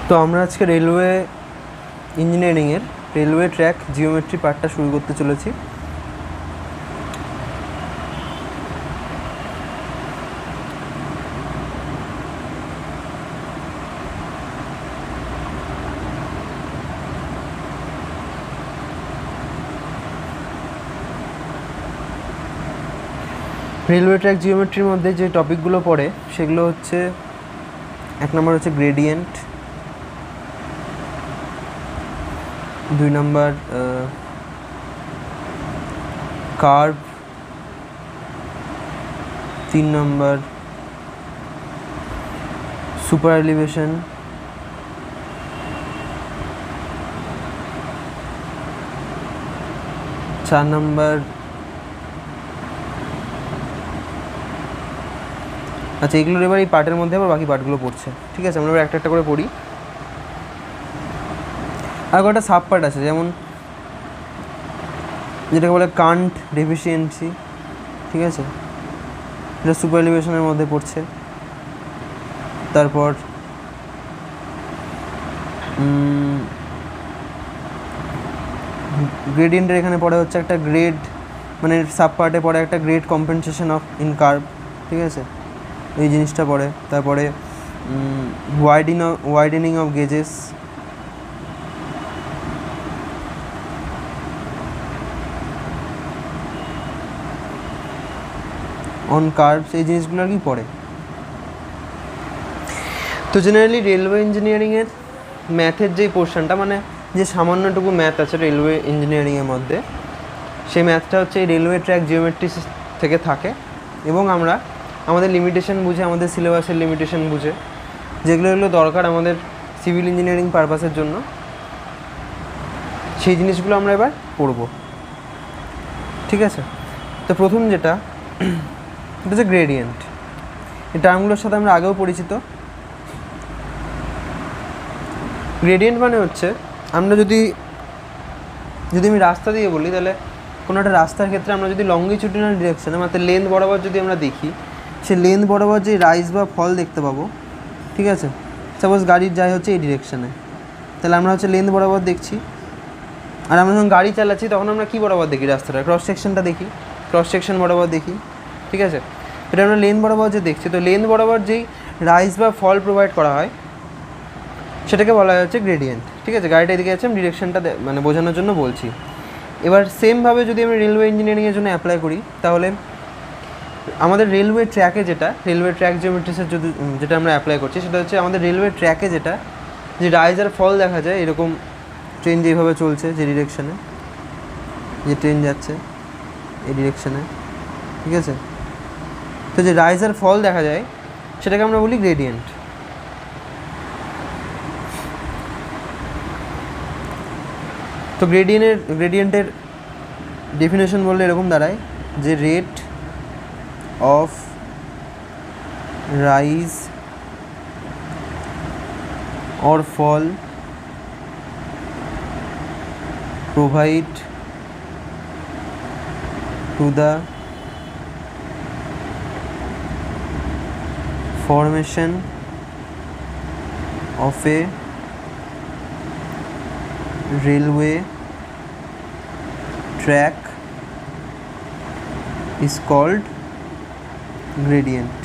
তো আমরা আজকে রেলওয়ে ইঞ্জিনিয়ারিংয়ের রেলওয়ে ট্র্যাক জিওমেট্রি পার্টটা শুরু করতে চলেছি। রেলওয়ে ট্র্যাক জিওমেট্রির মধ্যে যে টপিকগুলো পড়ে সেগুলো হচ্ছে, 1 নম্বর হচ্ছে গ্রেডিয়েন্ট, 2 নম্বর কার্ভ, 3 নম্বর সুপার এলিভেশন, 4 নম্বর আচ্ছা, এগুলোর এবার এই পার্টের মধ্যে আবার বাকি পার্টগুলো পড়ছে। ঠিক আছে, আমরা এবার একটা একটা করে পড়ি। আর কয়েকটা সাব পার্ট আছে, যেমন যেটাকে বলে কান্ট ডেফিসিয়েন্সি। ঠিক আছে, এটা সুপার এলিভেশনের মধ্যে পড়ছে। তারপর গ্রেডিয়েন্টের এখানে পড়ে হচ্ছে একটা গ্রেড, মানে সাব পার্টে পড়ে একটা grade compensation of in curve. ঠিক আছে, এই জিনিসটা পড়ে। তারপরে widening of guesses, on curves, এই জিনিসগুলো আর কি পড়ে। তো জেনারেলি রেলওয়ে ইঞ্জিনিয়ারিংয়ের ম্যাথের যেই পোর্শনটা, মানে যে সামান্যটুকু ম্যাথ আছে রেলওয়ে ইঞ্জিনিয়ারিংয়ের মধ্যে, সেই ম্যাথটা হচ্ছে এই রেলওয়ে ট্র্যাক জিওমেট্রি থেকে থাকে। এবং আমরা আমাদের লিমিটেশন বুঝে, আমাদের সিলেবাসের লিমিটেশন বুঝে, যেগুলো দরকার আমাদের সিভিল ইঞ্জিনিয়ারিং পারপাসের জন্য, সেই জিনিসগুলো আমরা এবার পড়ব। ঠিক আছে, তো প্রথম যেটা, এটা হচ্ছে গ্রেডিয়েন্ট। এই টার্মগুলোর সাথে আমরা আগেও পরিচিত। গ্রেডিয়েন্ট মানে হচ্ছে, আমরা যদি আমি রাস্তা দিয়ে বলি, তাহলে কোনো একটা রাস্তার ক্ষেত্রে আমরা যদি লংগিটিউডিনাল ডিরেকশানে, মানে লেন্থ বরাবর যদি আমরা দেখি, সে লেন্থ বরাবর যে রাইজ বা ফল দেখতে পাবো। ঠিক আছে, সাপোজ গাড়ির যায় হচ্ছে এই ডিরেকশানে, তাহলে আমরা হচ্ছে লেন্থ বরাবর দেখছি। আর আমরা যখন গাড়ি চালাচ্ছি তখন আমরা কী বরাবর দেখি? রাস্তাটা ক্রস সেকশনটা দেখি, ক্রস সেকশন বরাবর দেখি। ঠিক আছে, এটা আমরা লেন্থ বরাবর যে দেখছি, তো লেন্থ বরাবর যেই রাইজ বা ফল প্রোভাইড করা হয় সেটাকে বলা হচ্ছে গ্রেডিয়েন্ট। ঠিক আছে, গাড়িটা এদিকে আছে, আমি ডিরেকশনটা মানে বোঝানোর জন্য বলছি। এবার সেমভাবে যদি আমি রেলওয়ে ইঞ্জিনিয়ারিংয়ের জন্য অ্যাপ্লাই করি, তাহলে আমাদের রেলওয়ে ট্র্যাকে রেলওয়ে ট্র্যাক জিওমেট্রিসের যেটা আমরা অ্যাপ্লাই করছি, সেটা হচ্ছে আমাদের রেলওয়ে ট্র্যাকে যে রাইজ আর ফল দেখা যায়, এরকম ট্রেন যেভাবে চলছে, যে ডিরেকশানে যে ট্রেন যাচ্ছে এই ডিরেকশানে। ঠিক আছে, তো যে রাইজ আর ফল দেখা যায় সেটাকে আমরা বলি গ্রেডিয়েন্ট। তো গ্রেডিয়েন্টের ডেফিনেশন বললে এরকম দাঁড়ায় যে rate of rise or fall provide to the formation of a railway track is called gradient.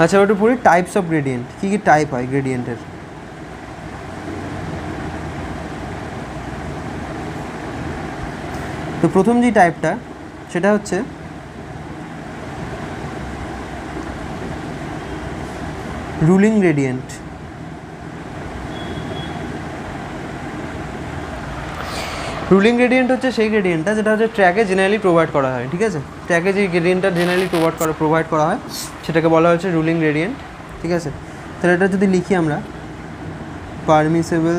আচ্ছা, ওটা পড়ি টাইপস অফ গ্রেডিয়েন্ট। কী কী টাইপ হয় গ্রেডিয়েন্টের? তো প্রথম যে টাইপটা, সেটা হচ্ছে রুলিং গ্রেডিয়েন্ট। রুলিং গ্রেডিয়েন্ট হচ্ছে সেই গ্রেডিয়েন্টটা যেটা হচ্ছে ট্র্যাকে জেনারেলি প্রোভাইড করা হয়। ঠিক আছে, ট্র্যাকে যে গ্রেডিয়েন্টটা জেনারেলি প্রোভাইড করা হয় সেটাকে বলা হচ্ছে রুলিং গ্রেডিয়েন্ট। ঠিক আছে, তাহলে এটা যদি লিখি আমরা, permissible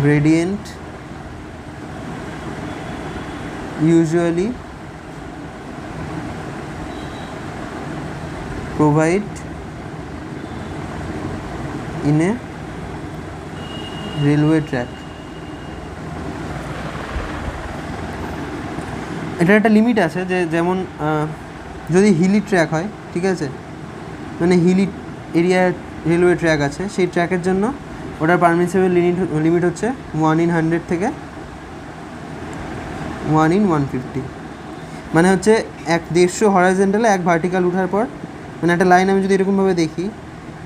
gradient usually provide in a railway track. এটার একটা লিমিট আছে, যে যেমন যদি হিলি ট্র্যাক হয়, ঠিক আছে, মানে হিলি এরিয়ার রেলওয়ে ট্র্যাক আছে, সেই ট্র্যাকের জন্য ওটার পারমিসিবল লিমিট হচ্ছে 1/100 থেকে 1/150। মানে হচ্ছে 150 হরাইজন্টালে 1 ভার্টিক্যাল ওঠার পর, মানে একটা লাইন আমি যদি এরকমভাবে দেখি,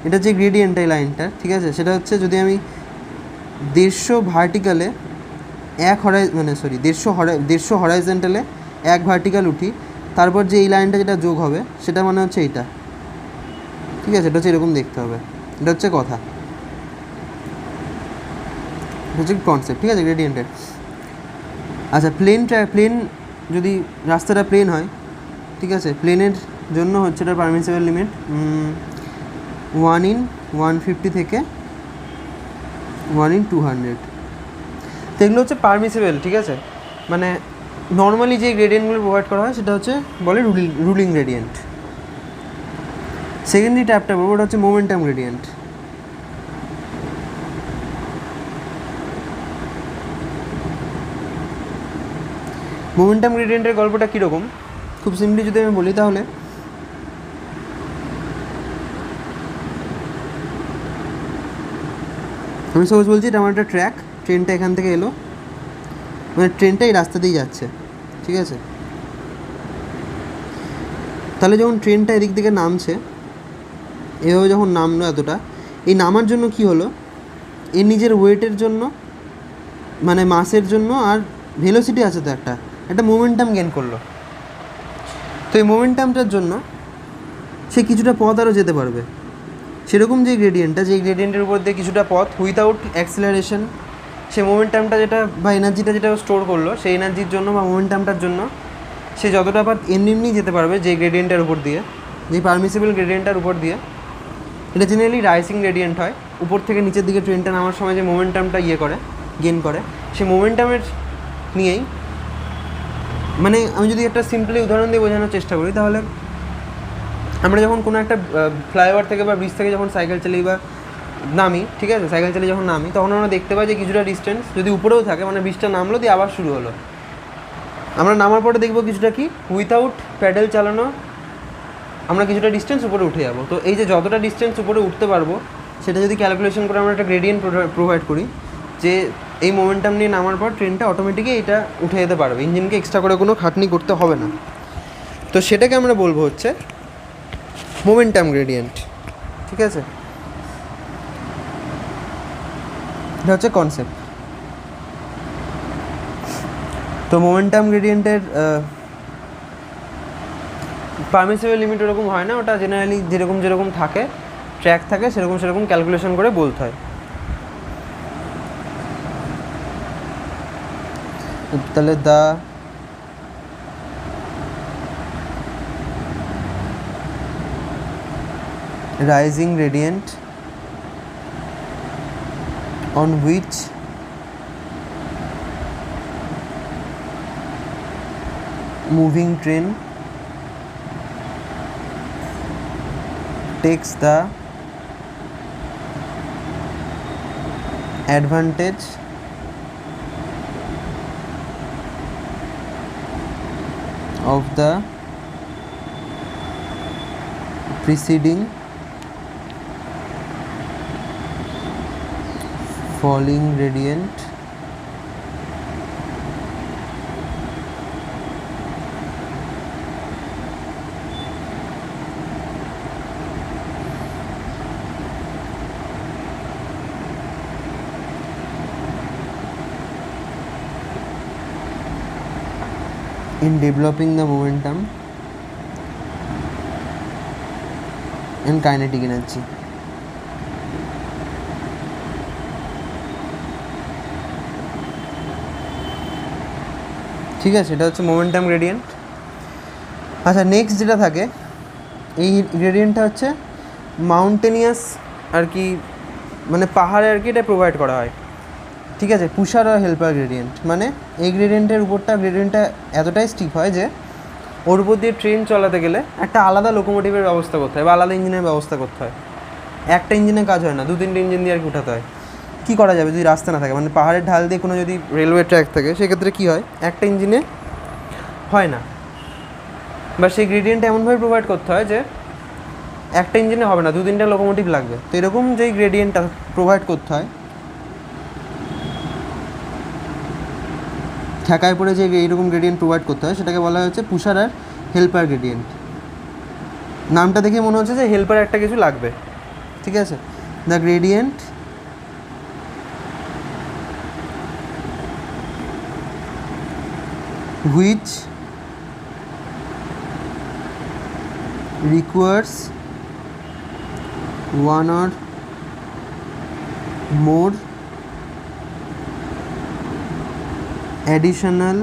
এটা যে গ্রেডিয়েন্ট এই লাইনটা, ঠিক আছে, সেটা হচ্ছে যদি আমি 150 ভার্টিক্যালে 150 হরাইজন্টালে 1 ভার্টিক্যাল উঠি, তারপর যে এই লাইনটা যেটা যোগ হবে সেটা মানে হচ্ছে এইটা, ঠিক আছে, এটা হচ্ছে এরকম দেখতে হবে, এটা হচ্ছে কথা, এটা হচ্ছে কনসেপ্ট, ঠিক আছে, গ্রেডিয়েন্টের। আচ্ছা, প্লেন যদি রাস্তাটা প্লেন হয়, ঠিক আছে, প্লেনের জন্য হচ্ছে এটার পারমিসিবল লিমিট 1/150 থেকে 1/200। তো এগুলো হচ্ছে পারমিসিবল, ঠিক আছে, মানে নর্মালি যে গ্রেডিয়েন্টগুলো প্রোভাইড করা হয় সেটা হচ্ছে বলে রুলিং গ্রেডিয়েন্ট। সেকেন্ডলি ট্যাপটা বলবো, ওটা হচ্ছে মোমেন্টাম গ্রেডিয়েন্ট। মোমেন্টাম গ্রেডিয়েন্টের গল্পটা কীরকম, খুব সিম্পলি যদি আমি বলি তাহলে আমি সহজ বলছি, এটা আমার একটা ট্র্যাক, ট্রেনটা এখান থেকে এলো, মানে ট্রেনটা এই রাস্তা দিয়েই যাচ্ছে, ঠিক আছে, তাহলে যখন ট্রেনটা এদিক থেকে নামছে, এভাবে যখন নামলো এতটা, এই নামার জন্য কি হলো, এর নিজের ওয়েটের জন্য, মানে মাসের জন্য, আর ভেলোসিটি আছে তো একটা মোমেন্টাম গেন করলো। তো এই মোমেন্টামটার জন্য সে কিছুটা পথ আরও যেতে পারবে। সেরকম যে গ্রেডিয়েন্টের উপর দিয়ে কিছুটা পথ উইথাউট অ্যাক্সিলারেশন, সে মোমেন্টামটা যেটা বা এনার্জিটা যেটা স্টোর করলো, সেই এনার্জির জন্য বা মোমেন্টামটার জন্য সে যতটা পার এমনি যেতে পারবে যে গ্রেডিয়েন্টের উপর দিয়ে, যে পারমিসিবল গ্রেডিয়েন্টটার উপর দিয়ে। এটা জেনারেলি রাইসিং গ্রেডিয়েন্ট হয়, উপর থেকে নিচের দিকে ট্রেনটা নামার সময় যে মোমেন্টামটা গেন করে, সেই মোমেন্টামের নিয়েই, মানে আমি যদি একটা সিম্পলি উদাহরণ দিয়ে বোঝানোর চেষ্টা করি, তাহলে আমরা যখন কোনো একটা ফ্লাইওভার থেকে বা ব্রিজ থেকে যখন সাইকেল চালিয়ে বা নামি, ঠিক আছে, সাইকেল চালিয়ে যখন নামি, তখন আমরা দেখতে পাই যে কিছুটা ডিস্টেন্স যদি উপরেও থাকে, মানে ব্রিজটা নামলো দিয়ে আবার শুরু হলো, আমরা নামার পরে দেখবো কিছুটা কি উইথাউট প্যাডেল চালানো আমরা কিছুটা ডিস্টেন্স উপরে উঠে যাবো। তো এই যে যতটা ডিস্টেন্স উপরে উঠতে পারবো, সেটা যদি ক্যালকুলেশন করে আমরা একটা গ্রেডিয়েন্ট প্রোভাইড করি, যে এই মোমেন্টাম নিয়ে নামার পর ট্রেনটা অটোমেটিকই এটা উঠে যেতে পারবে, ইঞ্জিনকে এক্সট্রা করে কোনো খাটনি করতে হবে না। তো সেটাকে আমরা বলবো হচ্ছে মোমেন্টাম গ্রেডিয়েন্ট, ঠিক আছে, এটা হচ্ছে কনসেপ্ট। তো মোমেন্টাম গ্রেডিয়েন্টের পারমিসিবল লিমিট ওরকম হয় না, ওটা জেনারেলি যেরকম থাকে, ট্র্যাক থাকে, সেরকম ক্যালকুলেশন করে বলতে হয়। তাহলে the rising gradient on which moving train takes the advantage of the preceding falling gradient in developing the momentum and kinetic energy. ঠিক আছে, এটা হচ্ছে মোমেন্টাম গ্রেডিয়েন্ট। আচ্ছা, নেক্সট যেটা থাকে, এই গ্রেডিয়েন্টটা হচ্ছে মাউন্টেনিয়াস আর কি, মানে পাহাড়ে আর কি এটা প্রোভাইড করা হয়, ঠিক আছে, পুশার আর হেল্পার গ্রেডিয়েন্ট। মানে এই গ্রেডিয়েন্টটা এতটাই স্টিপ হয় যে ওর উপর দিয়ে ট্রেন চালাতে গেলে একটা আলাদা লোকোমোটিভের ব্যবস্থা করতে হয় বা আলাদা ইঞ্জিনের ব্যবস্থা করতে হয়। একটা ইঞ্জিনে কাজ হয় না, 2-3টে ইঞ্জিন দিয়ে আর কি উঠাতে হয়। কী করা যাবে যদি রাস্তা না থাকে, মানে পাহাড়ের ঢাল দিয়ে কোনো যদি রেলওয়ে ট্র্যাক থাকে, সেক্ষেত্রে কী হয়, একটা ইঞ্জিনে হয় না, বা সেই গ্রেডিয়েন্ট এমনভাবে প্রোভাইড করতে হয় যে একটা ইঞ্জিনে হবে না, 2-3টা লোকোমোটিভ লাগবে। তো এরকম যেই গ্রেডিয়েন্টটা প্রোভাইড করতে হয়, ঠেকায় পড়ে যে এইরকম গ্রেডিয়েন্ট প্রোভাইড করতে হয়, সেটাকে বলা হচ্ছে পুশার আর হেল্পার গ্রেডিয়েন্ট। নামটা দেখে মনে হচ্ছে যে হেল্পার একটা কিছু লাগবে, ঠিক আছে। The gradient which requires one or more additional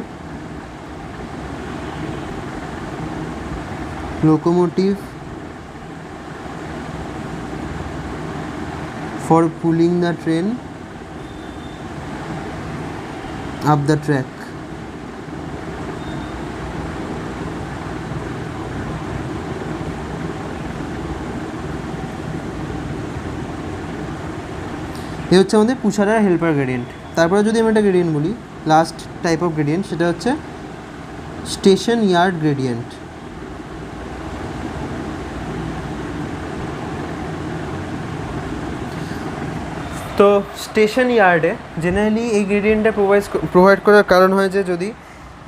locomotive for pulling the train up the track. এই হচ্ছে আমাদের পুশার আর হেল্পার গ্রেডিয়েন্ট। তারপরে যদি আমি একটা গ্রেডিয়েন্ট বলি, লাস্ট টাইপ অফ গ্রেডিয়েন্ট, সেটা হচ্ছে স্টেশন ইয়ার্ড গ্রেডিয়েন্ট। তো স্টেশন ইয়ার্ডে জেনারেলি এই গ্রেডিয়েন্টটা প্রোভাইড করার কারণ হয় যে যদি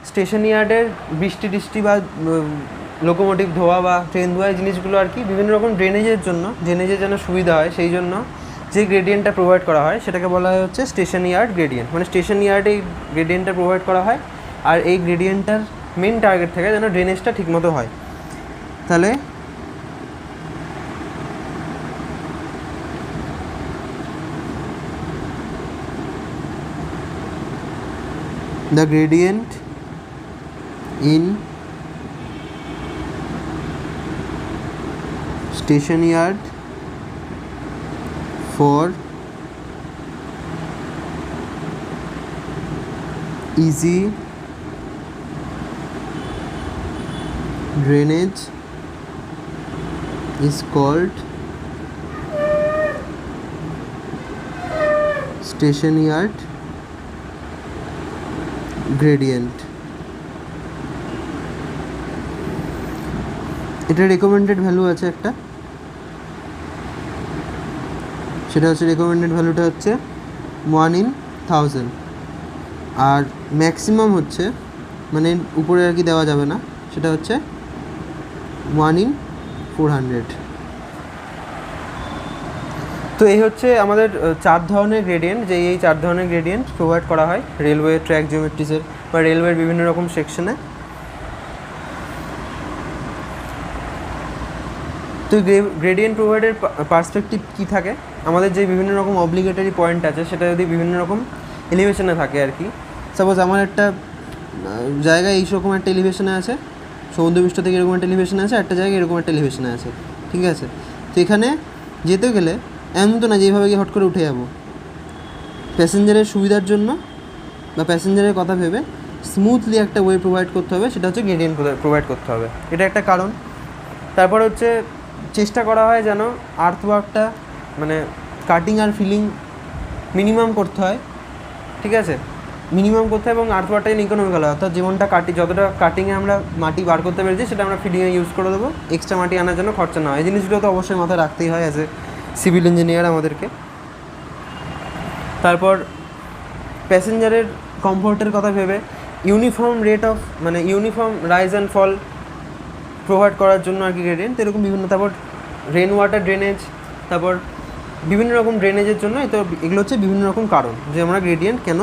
স্টেশন ইয়ার্ডের বৃষ্টি টিষ্টি বা লোকোমোটিভ ধোয়া বা ট্রেন ধোয়া জিনিসগুলো আর কি বিভিন্ন রকম ড্রেনেজের যেন সুবিধা হয়, সেই জন্য যে গ্রেডিয়েন্টটা প্রোভাইড করা হয় সেটাকে বলা হয় হচ্ছে স্টেশন ইয়ার্ড গ্রেডিয়েন্ট। মানে স্টেশন ইয়ার্ডে এই গ্রেডিয়েন্টটা প্রোভাইড করা হয়, আর এই গ্রেডিয়েন্টটার মেন টার্গেট থাকে যেন ড্রেনেজটা ঠিকমতো হয়। তাহলে the gradient in station yard for easy drainage is called station yard gradient. এটা রেকমেন্ডেড ভ্যালু আছে একটা, সেটা হচ্ছে রেকমেন্ডেড ভ্যালুটা হচ্ছে 1/1000, আর ম্যাক্সিমাম হচ্ছে মানে উপরে আর কি দেওয়া যাবে না, সেটা হচ্ছে 1/400। তো এই হচ্ছে আমাদের 4 ধরনের গ্রেডিয়েন্ট, যে এই 4 ধরনের গ্রেডিয়েন্ট প্রোভাইড করা হয় রেলওয়ে ট্র্যাক জিওমেট্রিসের বা রেলওয়ের বিভিন্ন রকম সেকশনে। তো গ্রেডিয়েন্ট প্রোভাইডের পার্সপেক্টিভ কী থাকে, আমাদের যে বিভিন্ন রকম অব্লিগেটরি পয়েন্ট আছে সেটা যদি বিভিন্ন রকম এলিভেশনে থাকে আর কি। সাপোজ আমার একটা জায়গায় এইরকম একটা এলিভেশনে আছে, সমুদ্রপৃষ্ঠ থেকে এরকম একটা এলিভেশনে আছে, একটা জায়গায় এরকম একটা এলিভেশনে আছে, ঠিক আছে। তো এখানে যেতে গেলে এমন তো না যেভাবে গিয়ে হট করে উঠে যাবো, প্যাসেঞ্জারের সুবিধার জন্য বা প্যাসেঞ্জারের কথা ভেবে স্মুথলি একটা ওয়ে প্রোভাইড করতে হবে, সেটা হচ্ছে গ্রেডিয়েন্ট প্রোভাইড করতে হবে, এটা একটা কারণ। তারপর হচ্ছে চেষ্টা করা হয় যেন আর্থওয়ার্কটা মানে কাটিং আর ফিলিং মিনিমাম করতে হয়, ঠিক আছে, মিনিমাম করতে হয় এবং আর্থওয়ার্কটা যেন ইকোনমিক্যাল হয়, অর্থাৎ যেমনটা যতটা কাটিংয়ে আমরা মাটি বার করতে পেরেছি সেটা আমরা ফিলিংয়ে ইউজ করে দেবো, এক্সট্রা মাটি আনার জন্য খরচা না হয়। এই জিনিসগুলো তো অবশ্যই মাথায় রাখতেই হয় অ্যাজ এ সিভিল ইঞ্জিনিয়ার আমাদেরকে। তারপর প্যাসেঞ্জারের কমফোর্টের কথা ভেবে ইউনিফর্ম রেট অফ মানে uniform rise and fall provide করার জন্য আর কি গ্রেডিয়েন্ট, এরকম বিভিন্ন। তারপর রেন ওয়াটার ড্রেনেজ, তারপর বিভিন্ন রকম ড্রেনেজের জন্য, তো এগুলো হচ্ছে বিভিন্ন রকম কারণ যে আমরা গ্রেডিয়েন্ট কেন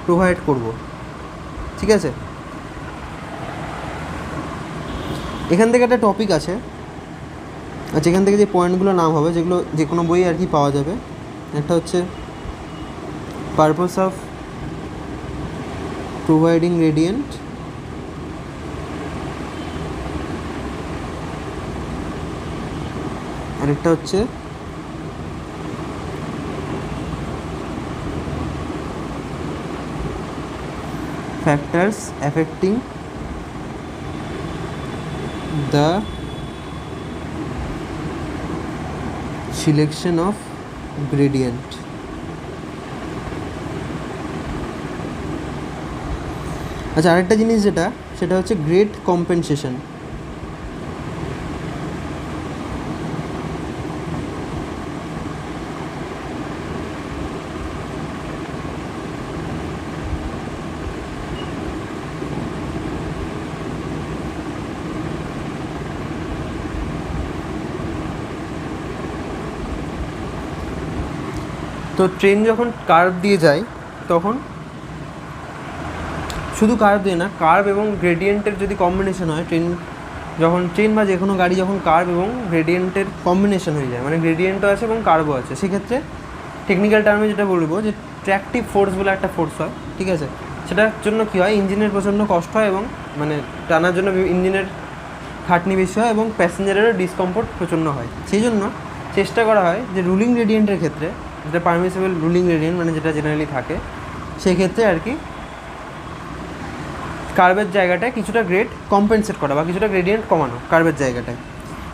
প্রোভাইড করব, ঠিক আছে। এখান থেকে একটা টপিক আছে, আর যেখান থেকে যে পয়েন্টগুলো নাম হবে, যেগুলো যে কোনো বই আর কি পাওয়া যাবে, একটা হচ্ছে পারপাস অফ প্রোভাইডিং গ্রেডিয়েন্ট, আরেকটা হচ্ছে factors affecting the selection of gradient. আচ্ছা, আরেকটা জিনিস যেটা, সেটা হচ্ছে গ্রেড কম্পেনসেশন। তো ট্রেন যখন কার্ভ দিয়ে যায় তখন শুধু কার্ভ দিয়ে না, কার্ভ এবং গ্রেডিয়েন্টের যদি কম্বিনেশন হয়, ট্রেন বা যে কোনো গাড়ি যখন কার্ভ এবং গ্রেডিয়েন্টের কম্বিনেশন হয়ে যায়, মানে গ্রেডিয়েন্টও আছে এবং কার্ভও আছে, সেক্ষেত্রে টেকনিক্যাল টার্মে যেটা বলবো যে ট্র্যাকটিভ ফোর্স বলে একটা ফোর্স হয়, ঠিক আছে। সেটার জন্য কী হয়, ইঞ্জিনের প্রচণ্ড কষ্ট হয় এবং মানে টানার জন্য ইঞ্জিনের খাটনি বেশি হয় এবং প্যাসেঞ্জারেরও ডিসকমফোর্ট প্রচণ্ড হয়। সেই জন্য চেষ্টা করা হয় যে রুলিং গ্রেডিয়েন্টের ক্ষেত্রে, যেটা পারমিসেবল রুলিং গ্রেডিয়েন্ট মানে যেটা জেনারেলি থাকে, সেই ক্ষেত্রে আর কি কার্ভের জায়গাটায় কিছুটা গ্রেড কম্পেনসেট করা বা কিছুটা গ্রেডিয়েন্ট কমানো কার্ভের জায়গাটায়,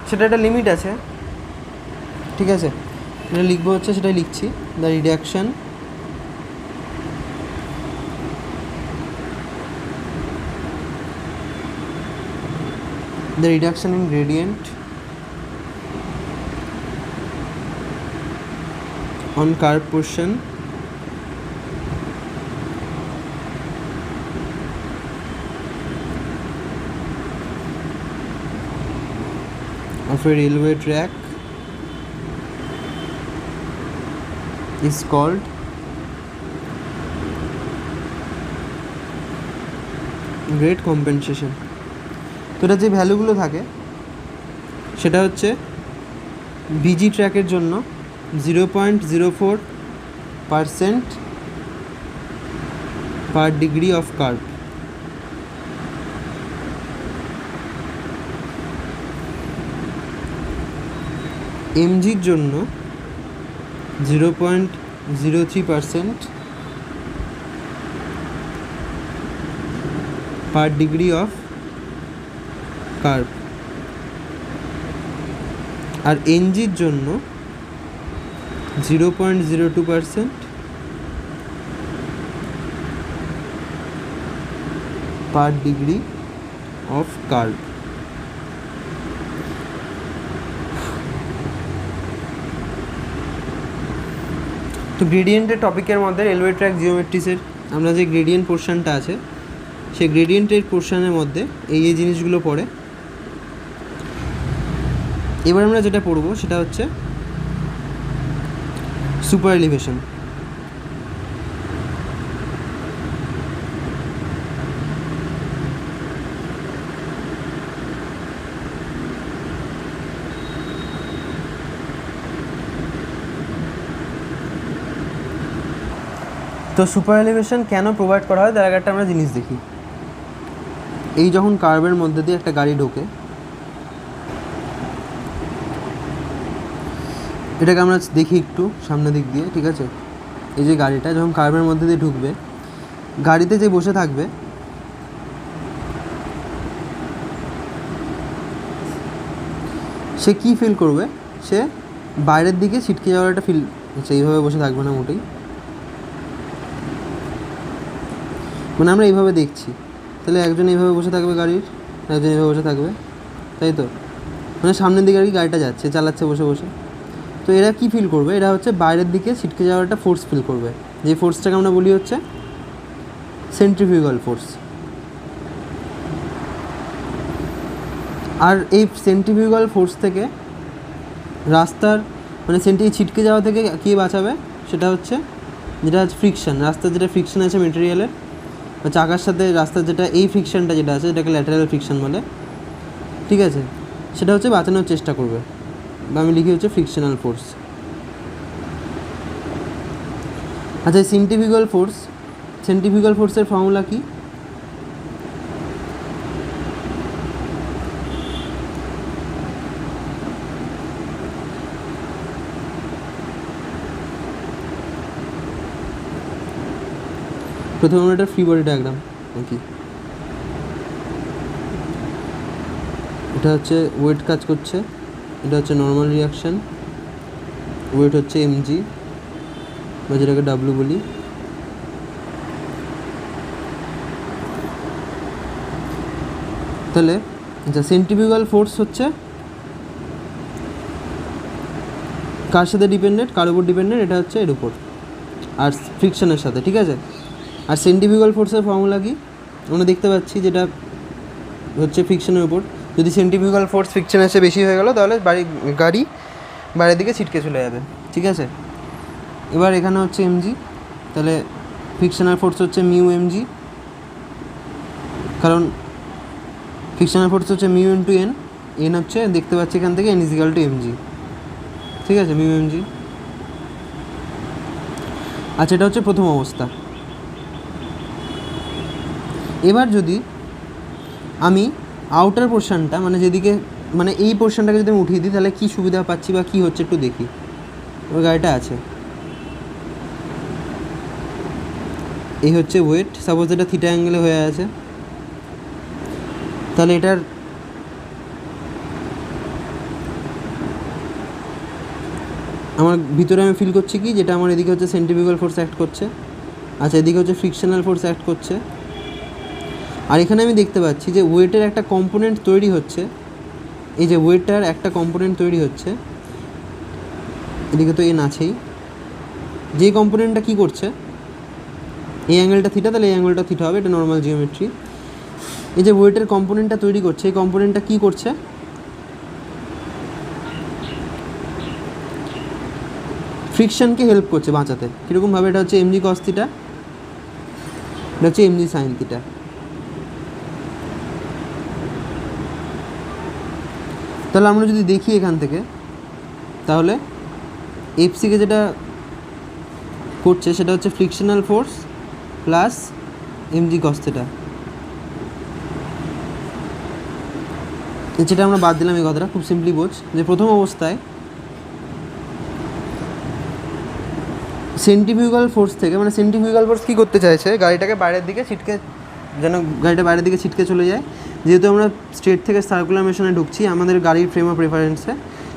সেটা একটা লিমিট আছে, ঠিক আছে। যেটা লিখবো হচ্ছে সেটাই লিখছি, the reduction in gradient on curved portion of a railway track is called grade compensation. তো এটা যে ভ্যালুগুলো থাকে সেটা হচ্ছে বিজি ট্র্যাকের জন্য 0.04% পার ডিগ্রি অফ কার্ভ, এমজির জন্য 0.03% পার ডিগ্রি অফ কার্ভ, আর এনজির জন্য 0.02% পার ডিগ্রি অফ কার্ভ। তো গ্রেডিয়েন্টের টপিকের মধ্যে রেলওয়ে ট্র্যাক জিওমেট্রিসের আমরা যে গ্রেডিয়েন্ট পোর্শনটা আছে, সেই গ্রেডিয়েন্টের পোর্শনের মধ্যে এই জিনিসগুলো পড়ে। এবার আমরা যেটা পড়বো সেটা হচ্ছে সুপার এলিভেশন। তো সুপার এলিভেশন কেন প্রোভাইড করা হয় তার আগে একটা আমরা জিনিস দেখি। এই যখন কার্ভের মধ্যে দিয়ে একটা গাড়ি ঢোকে, এটাকে আমরা দেখি একটু সামনের দিক দিয়ে, ঠিক আছে। এই যে গাড়িটা যখন কার্ভের মধ্যে দিয়ে ঢুকবে, গাড়িতে যে বসে থাকবে সে কী ফিল করবে, সে বাইরের দিকে ছিটকে যাওয়ার একটা ফিল, এইভাবে বসে থাকবে না মোটেই, মানে আমরা এইভাবে দেখছি, তাহলে একজন এইভাবে বসে থাকবে গাড়ির, একজন এইভাবে বসে থাকবে, তাই তো, মানে সামনের দিকে আর কি গাড়িটা যাচ্ছে, চালাচ্ছে বসে বসে। তো এরা কী ফিল করবে, এরা হচ্ছে বাইরের দিকে ছিটকে যাওয়ার একটা ফোর্স ফিল করবে, যে ফোর্সটাকে আমরা বলি হচ্ছে সেন্ট্রিফিউগাল ফোর্স। আর এই সেন্ট্রিফিউগাল ফোর্স থেকে রাস্তার মানে ছিটকে যাওয়া থেকে কী বাঁচাবে, সেটা হচ্ছে যেটা ফ্রিকশন, রাস্তার যেটা ফ্রিকশন আছে মেটেরিয়ালের বা চাকার সাথে রাস্তার যেটা এই ফ্রিকশনটা যেটা আছে, যেটাকে ল্যাটারাল ফ্রিকশন বলে, ঠিক আছে, সেটা হচ্ছে বাঁচানোর চেষ্টা করবে, বা আমি লিখি হচ্ছে ফ্রিকশনাল ফোর্স। আচ্ছা, সেন্ট্রিফিউগাল ফোর্সের ফর্মুলা কি? প্রথমে আমরা এটা ফ্রি বডি ডায়াগ্রাম নাকি, এটা হচ্ছে ওয়েট কাজ করছে, এটা হচ্ছে নর্মাল রিয়াকশান, ওয়েট হচ্ছে এমজি বা যেটাকে ডাব্লু বলি। তাহলে আচ্ছা, সেন্ট্রিফিউগাল ফোর্স হচ্ছে কার সাথে ডিপেন্ডেন্ট, কার উপর ডিপেন্ডেন্ট, এটা হচ্ছে এর উপর আর ফ্রিকশনের সাথে, ঠিক আছে। আর সেন্ট্রিফিউগাল ফোর্সের ফর্মুলা কি আমরা দেখতে পাচ্ছি, যেটা হচ্ছে ফ্রিকশনের উপর। যদি সেন্ট্রিফিউগাল ফোর্স ফ্রিকশন এসে বেশি হয়ে গেল তাহলে গাড়ি বাইরের দিকে ছিটকে চলে যাবে, ঠিক আছে। এবার এখানে হচ্ছে এমজি, তাহলে ফ্রিকশনাল ফোর্স হচ্ছে মিউ এমজি, কারণ ফ্রিকশনাল ফোর্স হচ্ছে মিউ ইন্টু এন, এন হচ্ছে দেখতে পাচ্ছি এখান থেকে এন ইজিক্যাল টু এমজি, ঠিক আছে, মিউ এমজি। আচ্ছা, এটা হচ্ছে প্রথম অবস্থা। এবার যদি আমি আউটার পোর্শনটা মানে যেদিকে মানে এই পোর্শনটাকে যদি আমি উঠিয়ে দিই তাহলে কী সুবিধা পাচ্ছি বা কী হচ্ছে একটু দেখি। ওই গাড়িটা আছে, এই হচ্ছে ওয়েট, সাপোজ এটা থিটা অ্যাঙ্গেলে হয়ে আছে, তাহলে এটার আমার ভিতরে আমি ফিল করছি কি, যেটা আমার এদিকে হচ্ছে সেন্ট্রিফিউগাল ফোর্স অ্যাক্ট করছে, আচ্ছা এদিকে হচ্ছে ফ্রিকশনাল ফোর্স অ্যাক্ট করছে, আর এখানে আমি দেখতে পাচ্ছি যে ওয়েটের একটা কম্পোনেন্ট তৈরি হচ্ছে, এই যে ওয়েটটার একটা কম্পোনেন্ট তৈরি হচ্ছে, এদিকে তো এন আছেই, যেই কম্পোনেন্টটা কী করছে, এই অ্যাঙ্গেলটা থিটা, তাহলে এই অ্যাঙ্গেলটা থিটা হবে, এটা নর্মাল জিওমেট্রি। এই যে ওয়েটের কম্পোনেন্টটা তৈরি করছে, এই কম্পোনেন্টটা কী করছে, ফ্রিকশনকে হেল্প করছে বাঁচাতে। কীরকমভাবে, এটা হচ্ছে এমজি কস থিটা, এটা হচ্ছে এমজি সাইন থিটা। তাহলে আমরা যদি দেখি এখান থেকে, তাহলে এফসিকে যেটা করছে সেটা হচ্ছে frictional force plus MG cos theta, যেটা আমরা বাদ দিলাম। এই কথাটা খুব সিম্পলি বোঝ যে প্রথম অবস্থায় সেন্ট্রিফিউগাল ফোর্স থেকে, মানে সেন্ট্রিফিউগাল ফোর্স কী করতে চাইছে, গাড়িটাকে বাইরের দিকে ছিটকে, যেন গাড়িটা বাইরের দিকে ছিটকে চলে যায়। যেহেতু আমরা স্ট্রেট থেকে সার্কুলার মেশিনে ঢুকছি, আমাদের গাড়ির ফ্রেম অফ রেফারেন্সে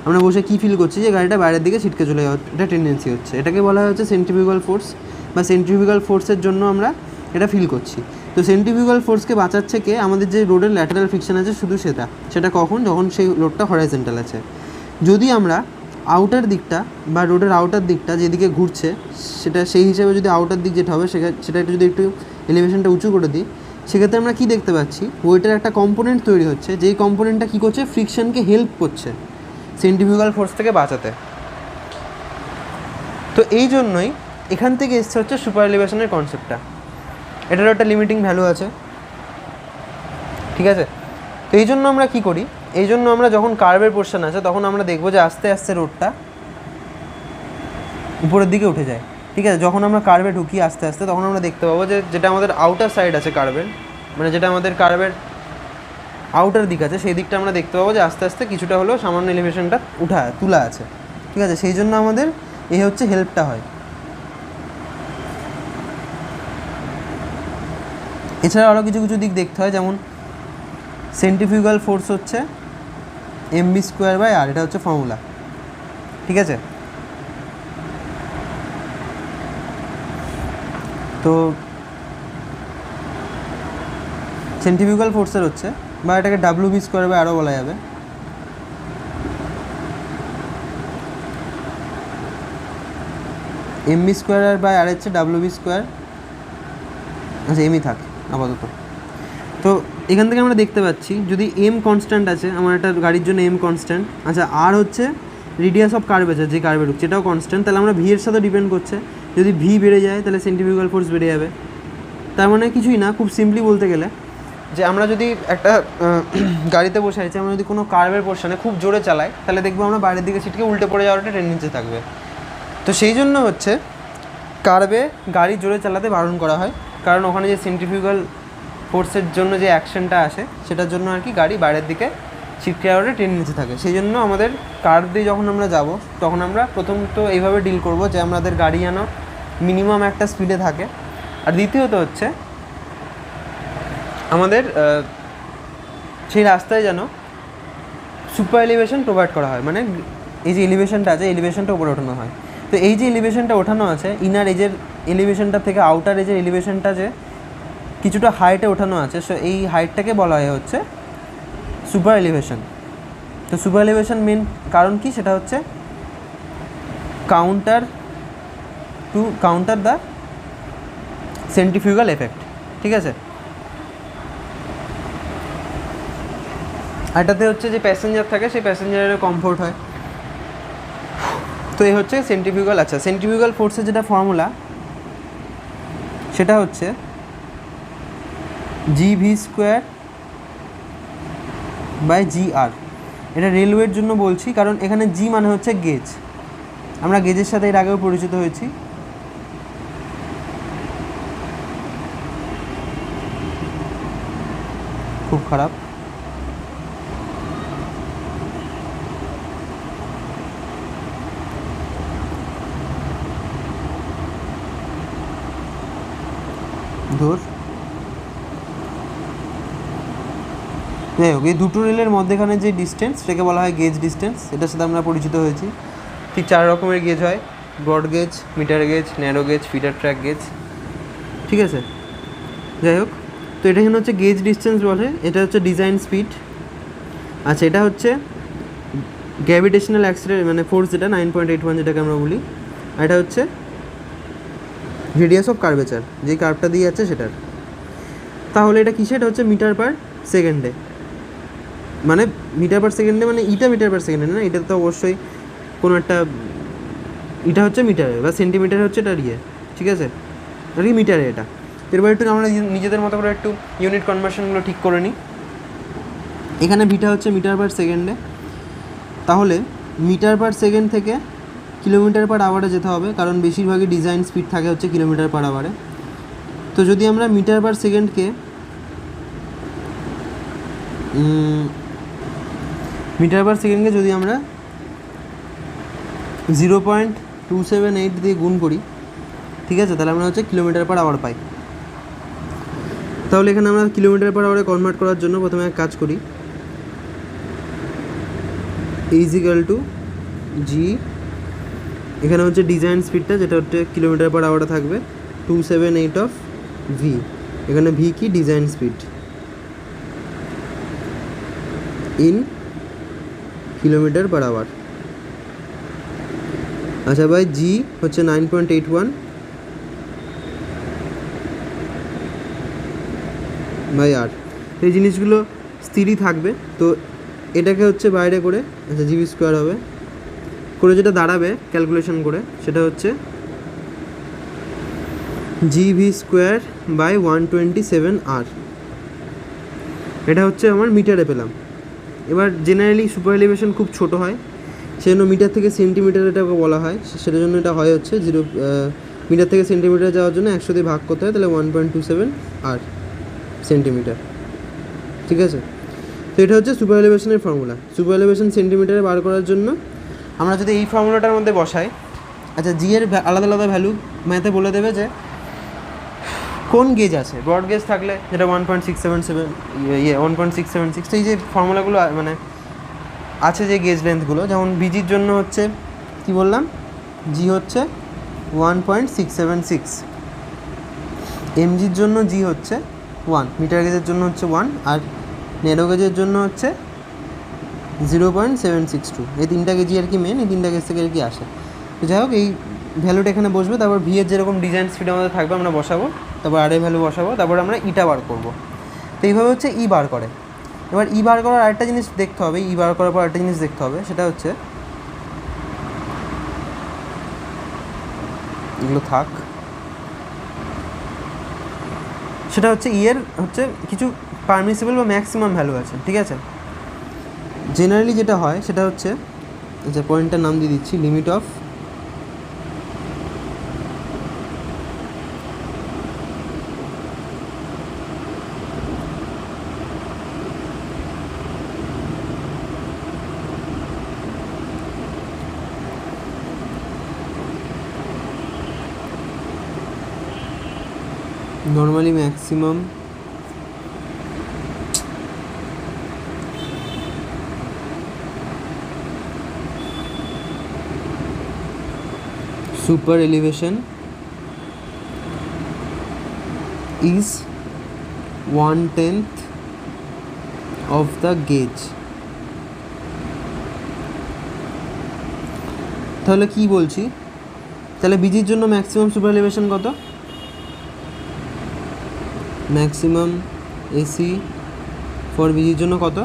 আমরা বসে কী ফিল করছি, যে গাড়িটা বাইরের দিকে ছিটকে চলে যাওয়ার এটা টেন্ডেন্সি হচ্ছে, এটাকে বলা হচ্ছে সেন্ট্রিফিউগাল ফোর্স, বা সেন্ট্রিফিউগাল ফোর্সের জন্য আমরা এটা ফিল করছি। তো সেন্ট্রিফিউগাল ফোর্সকে বাঁচাচ্ছে কে, আমাদের যে রোডের ল্যাটারাল ফ্রিকশন আছে শুধু সেটা কখন, যখন সেই রোডটা হরাইজন্টাল আছে। যদি আমরা আউটার দিকটা বা রোডের আউটার দিকটা যেদিকে ঘুরছে সেটা সেই হিসেবে যদি আউটার দিক যেটা হবে সেটা একটু যদি একটু এলিভেশনটা উঁচু করে দিই, সেক্ষেত্রে আমরা কী দেখতে পাচ্ছি, ওয়েটের একটা কম্পোনেন্ট তৈরি হচ্ছে, যেই কম্পোনেন্টটা কী করছে, ফ্রিকশনকে হেল্প করছে সেন্ট্রিফিউগাল ফোর্স থেকে বাঁচাতে। তো এই জন্যই এখান থেকে এসছে হচ্ছে সুপার এলিভেশনের কনসেপ্টটা, এটারও একটা লিমিটিং ভ্যালু আছে, ঠিক আছে। তো এই জন্য আমরা কী করি, এই জন্য আমরা যখন কার্ভের পোর্শন আছে তখন আমরা দেখবো যে আস্তে আস্তে রোডটা উপরের দিকে উঠে যায়, ঠিক আছে। যখন আমরা কার্ভে ঢুকি আস্তে আস্তে, তখন আমরা দেখতে পাবো যে যেটা আমাদের আউটার সাইড আছে কার্ভের, মানে যেটা আমাদের কার্ভের আউটার দিক আছে, সেই দিকটা আমরা দেখতে পাবো যে আস্তে আস্তে কিছুটা হলেও সামান্য এলিভেশনটা তুলা আছে, ঠিক আছে। সেই জন্য আমাদের এই হচ্ছে হেল্পটা হয়। এছাড়া আরও কিছু কিছু দিক দেখতে হয়, যেমন সেন্ট্রিফিউগাল ফোর্স হচ্ছে mv²/r, এটা হচ্ছে ফর্মুলা, ঠিক আছে। তো সেন্ট্রিফিউগাল ফোর্সের হচ্ছে, বা এটাকে wv²/rও বলা যাবে, mv²/r হচ্ছে wv², আচ্ছা এমই থাক আপাতত। তো এখান থেকে আমরা দেখতে পাচ্ছি যদি এম কনস্ট্যান্ট আছে, আমার একটা গাড়ির জন্য এম কনস্ট্যান্ট, আচ্ছা আর হচ্ছে রেডিয়াস অফ কার্ভেচার, যে কার্ভে ঢুকছে এটাও কনস্ট্যান্ট, তাহলে আমরা ভি এর সাথে ডিপেন্ড করছে, যদি ভি বেড়ে যায় তাহলে সেন্ট্রিফিউগাল ফোর্স বেড়ে যাবে। তার মানে কিছুই না, খুব সিম্পলি বলতে গেলে যে আমরা যদি একটা গাড়িতে বসে আছি, আমরা যদি কোনো কার্ভের পোর্শনে খুব জোরে চালাই, তাহলে দেখবো আমরা বাইরের দিকে ছিটকে উল্টে পড়ে যাওয়ার একটা টেন্ডেন্সি থাকবে। তো সেই জন্য হচ্ছে কার্ভে গাড়ি জোরে চালাতে বারণ করা হয়, কারণ ওখানে যে সেন্ট্রিফিউগাল ফোর্সের জন্য যে অ্যাকশনটা আসে সেটার জন্য আর কি গাড়ি বাইরের দিকে ছিটকে যাওয়ার টেন্ডেন্সি থাকে। সেই জন্য আমাদের কার্ভ দিয়ে যখন আমরা যাব, তখন আমরা প্রথম তো এইভাবে ডিল করব যে আমাদের গাড়ি যেন মিনিমাম একটা স্পিডে থাকে, আর দ্বিতীয়ত হচ্ছে আমাদের সেই রাস্তায় যেন সুপার এলিভেশন প্রোভাইড করা হয়, মানে এই যে এলিভেশনটা আছে এলিভেশনটা উপরে ওঠানো হয়। তো এই যে এলিভেশনটা ওঠানো আছে, ইনার এজের এলিভেশনটা থেকে আউটার এজের এলিভেশনটা যে কিছুটা হাইটে ওঠানো আছে, সো এই হাইটটাকে বলা হয় হচ্ছে সুপার এলিভেশন। তো সুপার এলিভেশন মেন কারণ কি, সেটা হচ্ছে কাউন্টার দ্য সেন্ট্রিফিউগাল এফেক্ট, ঠিক আছে। এটাতে হচ্ছে যে প্যাসেঞ্জার থাকে, সেই প্যাসেঞ্জারের কমফোর্ট হয়। তো এই হচ্ছে সেন্ট্রিফিউগাল। আচ্ছা, সেন্ট্রিফিউগাল ফোর্সের যেটা ফর্মুলা সেটা হচ্ছে GV²/GR। এটা রেলওয়ের জন্য বলছি, কারণ এখানে জি মানে হচ্ছে গেজ। আমরা গেজের সাথে এর আগেও পরিচিত হয়েছি। খুব খারাপ। ধর যাই হোক, এই দুটো রেলের মধ্যেখানে যে ডিস্টেন্স সেটাকে বলা হয় গেজ ডিস্টেন্স। এটার সাথে আমরা পরিচিত হয়েছি। ঠিক 4 রকমের গেজ হয়: broad gauge, metre gauge, narrow gauge, feeder track gauge. ঠিক আছে, যাই হোক, তো এটা এখানে হচ্ছে গেজ ডিস্টেন্স বলে। এটা হচ্ছে ডিজাইন স্পিড। আচ্ছা, এটা হচ্ছে গ্র্যাভিটেশনাল মানে ফোর্স, যেটা 9.81 যেটাকে আমরা বলি। আর এটা হচ্ছে রেডিয়াস অফ কার্ভেচার, যেই কার্ভটা দিয়ে যাচ্ছে সেটার। তাহলে এটা কিসে? এটা হচ্ছে মিটার পার সেকেন্ডে। মানে মিটার পার সেকেন্ডে মানে ইটা মিটার পার সেকেন্ডে না, এটা তো অবশ্যই কোনো একটা, এটা হচ্ছে মিটারে বা সেন্টিমিটারে হচ্ছে এটা ইয়ে। ঠিক আছে, আর কি মিটারে এটা। এরপর একটু আমরা নিজেদের মতো করে একটু ইউনিট কনভার্সনগুলো ঠিক করে নিই। এখানে ভিটা হচ্ছে মিটার পার সেকেন্ডে। তাহলে মিটার পার সেকেন্ড থেকে কিলোমিটার পার আওয়ারে যেতে হবে, কারণ বেশিরভাগই ডিজাইন স্পিড থাকে হচ্ছে কিলোমিটার পার আওয়ারে। তো যদি আমরা মিটার পার সেকেন্ডকে যদি আমরা 0.278 দিয়ে গুণ করি, ঠিক আছে, তাহলে আমরা হচ্ছে কিলোমিটার পার আওয়ার পাই। তাহলে এখানে আমরা কিলোমিটার পার আওয়ারে কনভার্ট করার জন্য প্রথমে এক কাজ করি, = G, এখানে হচ্ছে ডিজাইন স্পিডটা যেটা হচ্ছে কিলোমিটার পার আওয়ারে থাকবে 278 অফ V। এখানে V কি? Design speed in kilometre per hour. আচ্ছা ভাই, G হচ্ছে 9.81/R। এই জিনিসগুলো স্থিরই থাকবে। তো এটাকে হচ্ছে বাইরে করে, আচ্ছা GV² হবে করে, যেটা দাঁড়াবে ক্যালকুলেশন করে সেটা হচ্ছে GV²/127R। এটা হচ্ছে আমার মিটারে পেলাম। এবার জেনারেলি সুপার এলিভেশন খুব ছোট হয়, সেজন্য মিটার থেকে সেন্টিমিটার এটাকে বলা হয়। সেটার জন্য এটা হয় হচ্ছে মিটার থেকে সেন্টিমিটার যাওয়ার জন্য 100 দিয়ে ভাগ করতে হয়, তাহলে 1.27R সেন্টিমিটার। ঠিক আছে, তো এটা হচ্ছে সুপার এলিভেশনের ফর্মুলা। সুপার এলিভেশন সেন্টিমিটারে বার করার জন্য আমরা যদি এই ফর্মুলাটার মধ্যে বসাই, আচ্ছা জি এর আলাদা আলাদা ভ্যালু ম্যাথে বলে দেবে যে কোন গেজ আছে। ব্রড গেজ থাকলে যেটা 1.676, তো এই যে ফর্মুলাগুলো মানে আছে যে গেজ লেন্থগুলো, যেমন বিজির জন্য হচ্ছে কি বললাম, জি হচ্ছে 1.676, এমজির জন্য জি হচ্ছে 1, মিটার গেজের জন্য হচ্ছে 1, আর ন্যারো গেজের জন্য হচ্ছে 0.762। এই 3টা গেজই আর কি মেন, এই 3টা গেজ থেকে আর কি আসে। তো যাই হোক, এই ভ্যালুটা এখানে বসবে। তারপর ভি এর যেরকম ডিজাইন স্পিড আমাদের থাকবে আমরা বসাবো, তারপর আর এর ভ্যালু বসাবো, তারপর আমরা ইটা বার করবো। তো এইভাবে হচ্ছে ই বার করে। এবার ই বার করার আরেকটা জিনিস দেখতে হবে, ই বার করার পর আরেকটা জিনিস দেখতে হবে, সেটা হচ্ছে এগুলো থাক, সেটা হচ্ছে ই এর হচ্ছে কিছু পারমিসিবল বা ম্যাক্সিমাম ভ্যালু আছে। ঠিক আছে, জেনারেলি যেটা হয় সেটা হচ্ছে, যে পয়েন্টটার নাম দিয়ে দিচ্ছি, limit of normally maximum super elevation is 1/10 of the gauge। তাহলে কি বলছি, তাহলে বিজির জন্য ম্যাক্সিমাম সুপার এলিভেশন কত? ম্যাক্সিমাম এসি ফর বিজির জন্য কত?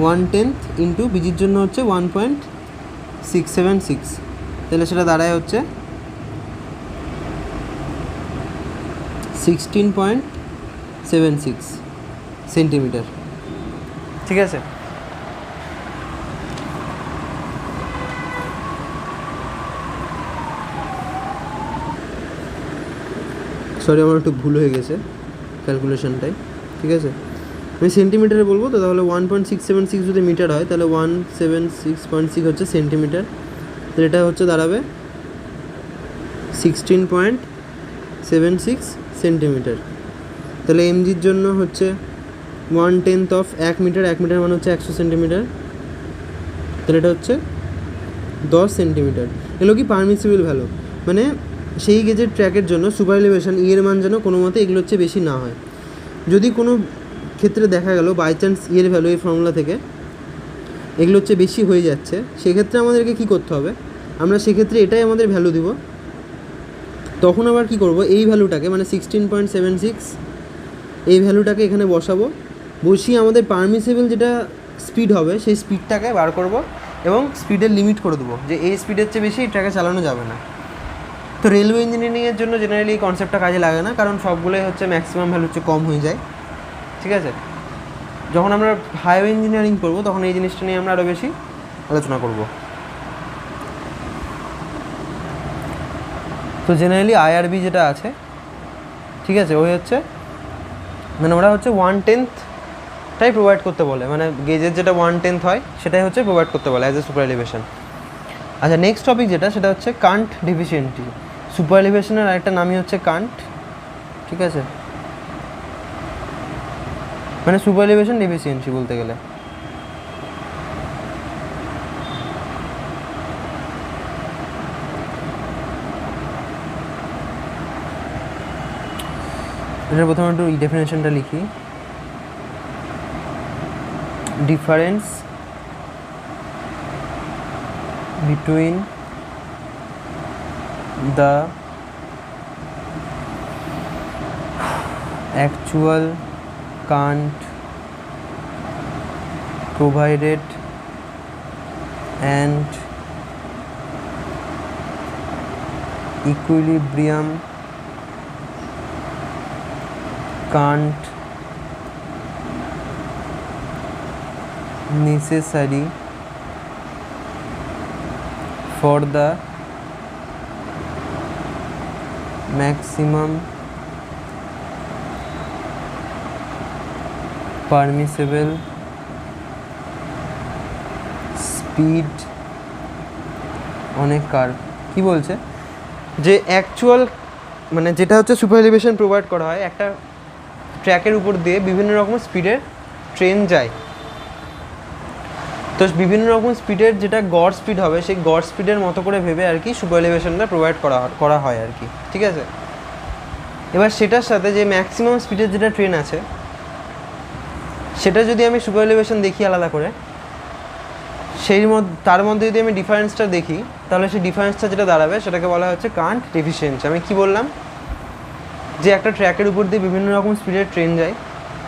1/10 ইন্টু বিজির জন্য হচ্ছে 1.676, তাহলে সেটা দাঁড়ায় হচ্ছে 16.76 সেন্টিমিটার। ঠিক আছে, সরি আমার একটু ভুল হয়ে গেছে ক্যালকুলেশনটাই। ঠিক আছে, আমি সেন্টিমিটারে বলবো তো, তাহলে 1.676 যদি মিটার হয় তাহলে 176.6 হচ্ছে সেন্টিমিটার, তাহলে এটা হচ্ছে দাঁড়াবে 16.76 সেন্টিমিটার। তাহলে এমজির জন্য হচ্ছে 1/10 অফ 1 মিটার, 1 মিটার মানে হচ্ছে 100 সেন্টিমিটার, তাহলে এটা হচ্ছে 10 সেন্টিমিটার। এগুলো কি পারমিসিবল ভ্যালু, মানে সেই গেজের ট্র্যাকের জন্য সুপার এলিভেশন এর মান যেন কোনো মতে এগুলো হচ্ছে বেশি না হয়। যদি কোনো ক্ষেত্রে দেখা গেল বাই চান্স এর ভ্যালু এই ফর্মুলা থেকে এগুলো হচ্ছে বেশি হয়ে যাচ্ছে, সেক্ষেত্রে আমাদেরকে কী করতে হবে, আমরা সেক্ষেত্রে এটাই আমাদের ভ্যালু দিব। তখন আবার কী করব, এই ভ্যালুটাকে মানে 16.76 এই ভ্যালুটাকে এখানে বসাবো, বসিয়ে আমাদের পারমিসিবল যেটা স্পিড হবে সেই স্পিডটাকে বার করব এবং স্পিডের লিমিট করে দেবো যে এই স্পিডের চেয়ে বেশি এই ট্র্যাকে চালানো যাবে না। তো রেলওয়ে ইঞ্জিনিয়ারিংয়ের জন্য জেনারেলি এই কনসেপ্টটা কাজে লাগে না, কারণ সবগুলোই হচ্ছে ম্যাক্সিমাম ভ্যালু হচ্ছে কম হয়ে যায়। ঠিক আছে, যখন আমরা হাইওয়ে ইঞ্জিনিয়ারিং করবো তখন এই জিনিসটা নিয়ে আমরা আরও বেশি আলোচনা করব। তো জেনারেলি আইআরবি যেটা আছে, ঠিক আছে, ওই হচ্ছে মানে ওরা হচ্ছে 1/10টাই প্রোভাইড করতে বলে, মানে গেজের যেটা 1/10 হয় সেটাই হচ্ছে প্রোভাইড করতে বলে অ্যাজ এ সুপার এলিভেশন। আচ্ছা, নেক্সট টপিক যেটা সেটা হচ্ছে কান্ট ডেফিসিয়েন্সি। সুপার এলিভেশনের আরেকটা নামই হচ্ছে কান্ট। ঠিক আছে, মানে সুপার এলিভেশন ডেফিসিয়েন্সি বলতে গেলে। এটার প্রথমে একটু ডেফিনেশনটা লিখি। Difference between the actual current provided and equilibrium current necessary for the maximum permissible speed on a curve। কি বলছে যে অ্যাকচুয়াল মানে যেটা হচ্ছে সুপার এলিভেশন প্রোভাইড করা হয়, একটা ট্র্যাকের উপর দিয়ে বিভিন্ন রকম স্পিডের ট্রেন যায়, তো বিভিন্ন রকম স্পিডের যেটা গড় স্পিড হবে সেই গড় স্পিডের মতো করে ভেবে আর কি সুপার এলিভেশনটা প্রোভাইড করা হয় আর কি। ঠিক আছে, এবার সেটার সাথে যে ম্যাক্সিমাম স্পিডের যেটা ট্রেন আছে সেটা যদি আমি সুপার এলিভেশন দেখি আলাদা করে, তার মধ্যে যদি আমি ডিফারেন্সটা দেখি তাহলে সেই ডিফারেন্সটা যেটা দাঁড়াবে সেটাকে বলা হচ্ছে কান্ট ডেফিসিয়েন্সি। আমি কি বললাম যে একটা ট্র্যাকের উপর দিয়ে বিভিন্ন রকম স্পিডের ট্রেন যায়,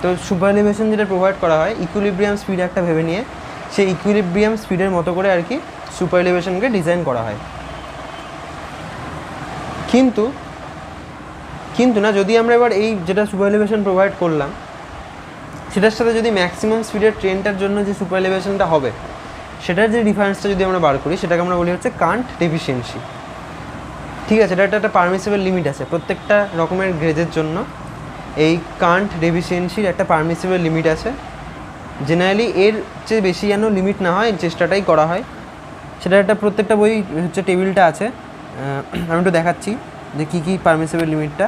তো সুপার এলিভেশন যেটা প্রোভাইড করা হয় ইকুইলিব্রিয়াম স্পিড একটা ভেবে নিয়ে সেই ইকুইলিব্রিয়াম স্পিডের মতো করে আর কি সুপার এলিভেশনকে ডিজাইন করা হয়। কিন্তু না, যদি আমরা এবার এই যেটা সুপার এলিভেশন প্রোভাইড করলাম সেটার সাথে যদি ম্যাক্সিমাম স্পিডের ট্রেনটার জন্য যে সুপার এলিভেশনটা হবে সেটার যে ডিফারেন্সটা যদি আমরা বার করি সেটাকে আমরা বলি হচ্ছে কান্ট ডেফিসিয়েন্সি। ঠিক আছে, এটা একটা পারমিসিবল লিমিট আছে প্রত্যেকটা রকমের গ্রেজের জন্য, এই কান্ট ডেফিসিয়েন্সির একটা পারমিসিবল লিমিট আছে। জেনারেলি এর চেয়ে বেশি যেন লিমিট না হয় চেষ্টাটাই করা হয়, সেটা একটা প্রত্যেকটা বই হচ্ছে টেবিলটা আছে, আমি একটু দেখাচ্ছি যে কী কী পারমিসিবল লিমিটটা।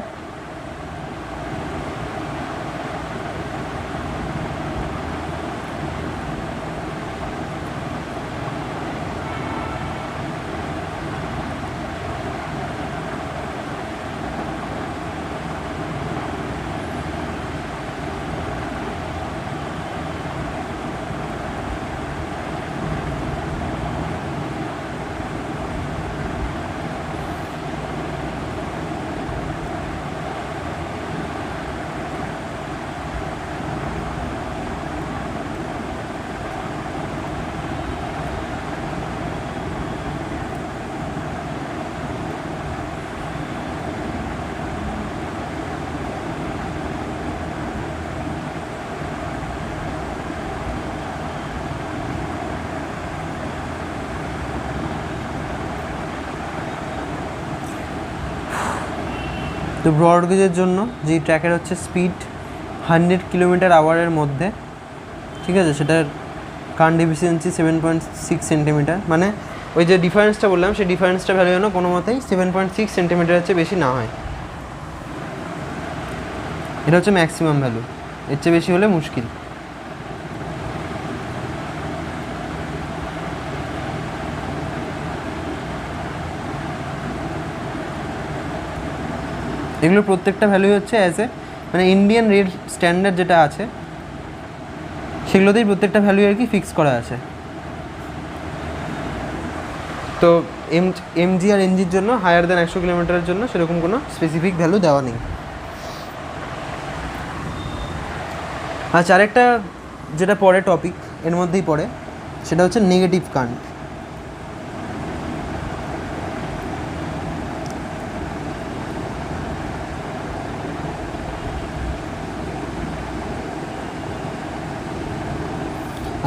তো ব্রড গেজের জন্য যেই ট্র্যাকের হচ্ছে স্পিড 100 কিলোমিটার/আওয়ারের মধ্যে, ঠিক আছে, সেটার কারেন্ট এফিসিয়েন্সি 7.6 সেন্টিমিটার, মানে ওই যে ডিফারেন্সটা বললাম সেই ডিফারেন্সটা ভ্যালু যেন কোনো মতেই 7.6 সেন্টিমিটারের চেয়ে বেশি না হয়। এটা হচ্ছে ম্যাক্সিমাম ভ্যালু, এর চেয়ে বেশি হলে মুশকিল। এগুলো প্রত্যেকটা ভ্যালু হচ্ছে অ্যাজ এ মানে ইন্ডিয়ান রেট স্ট্যান্ডার্ড যেটা আছে সেগুলোতেই প্রত্যেকটা ভ্যালু আর কি ফিক্স করা আছে। তো এমজি আর এনজির জন্য হায়ার দ্যান 100 কিলোমিটারের জন্য সেরকম কোনো স্পেসিফিক ভ্যালু দেওয়া নেই। আচ্ছা, আরেকটা যেটা পরে টপিক এর মধ্যেই পড়ে সেটা হচ্ছে নেগেটিভ কারেন্ট।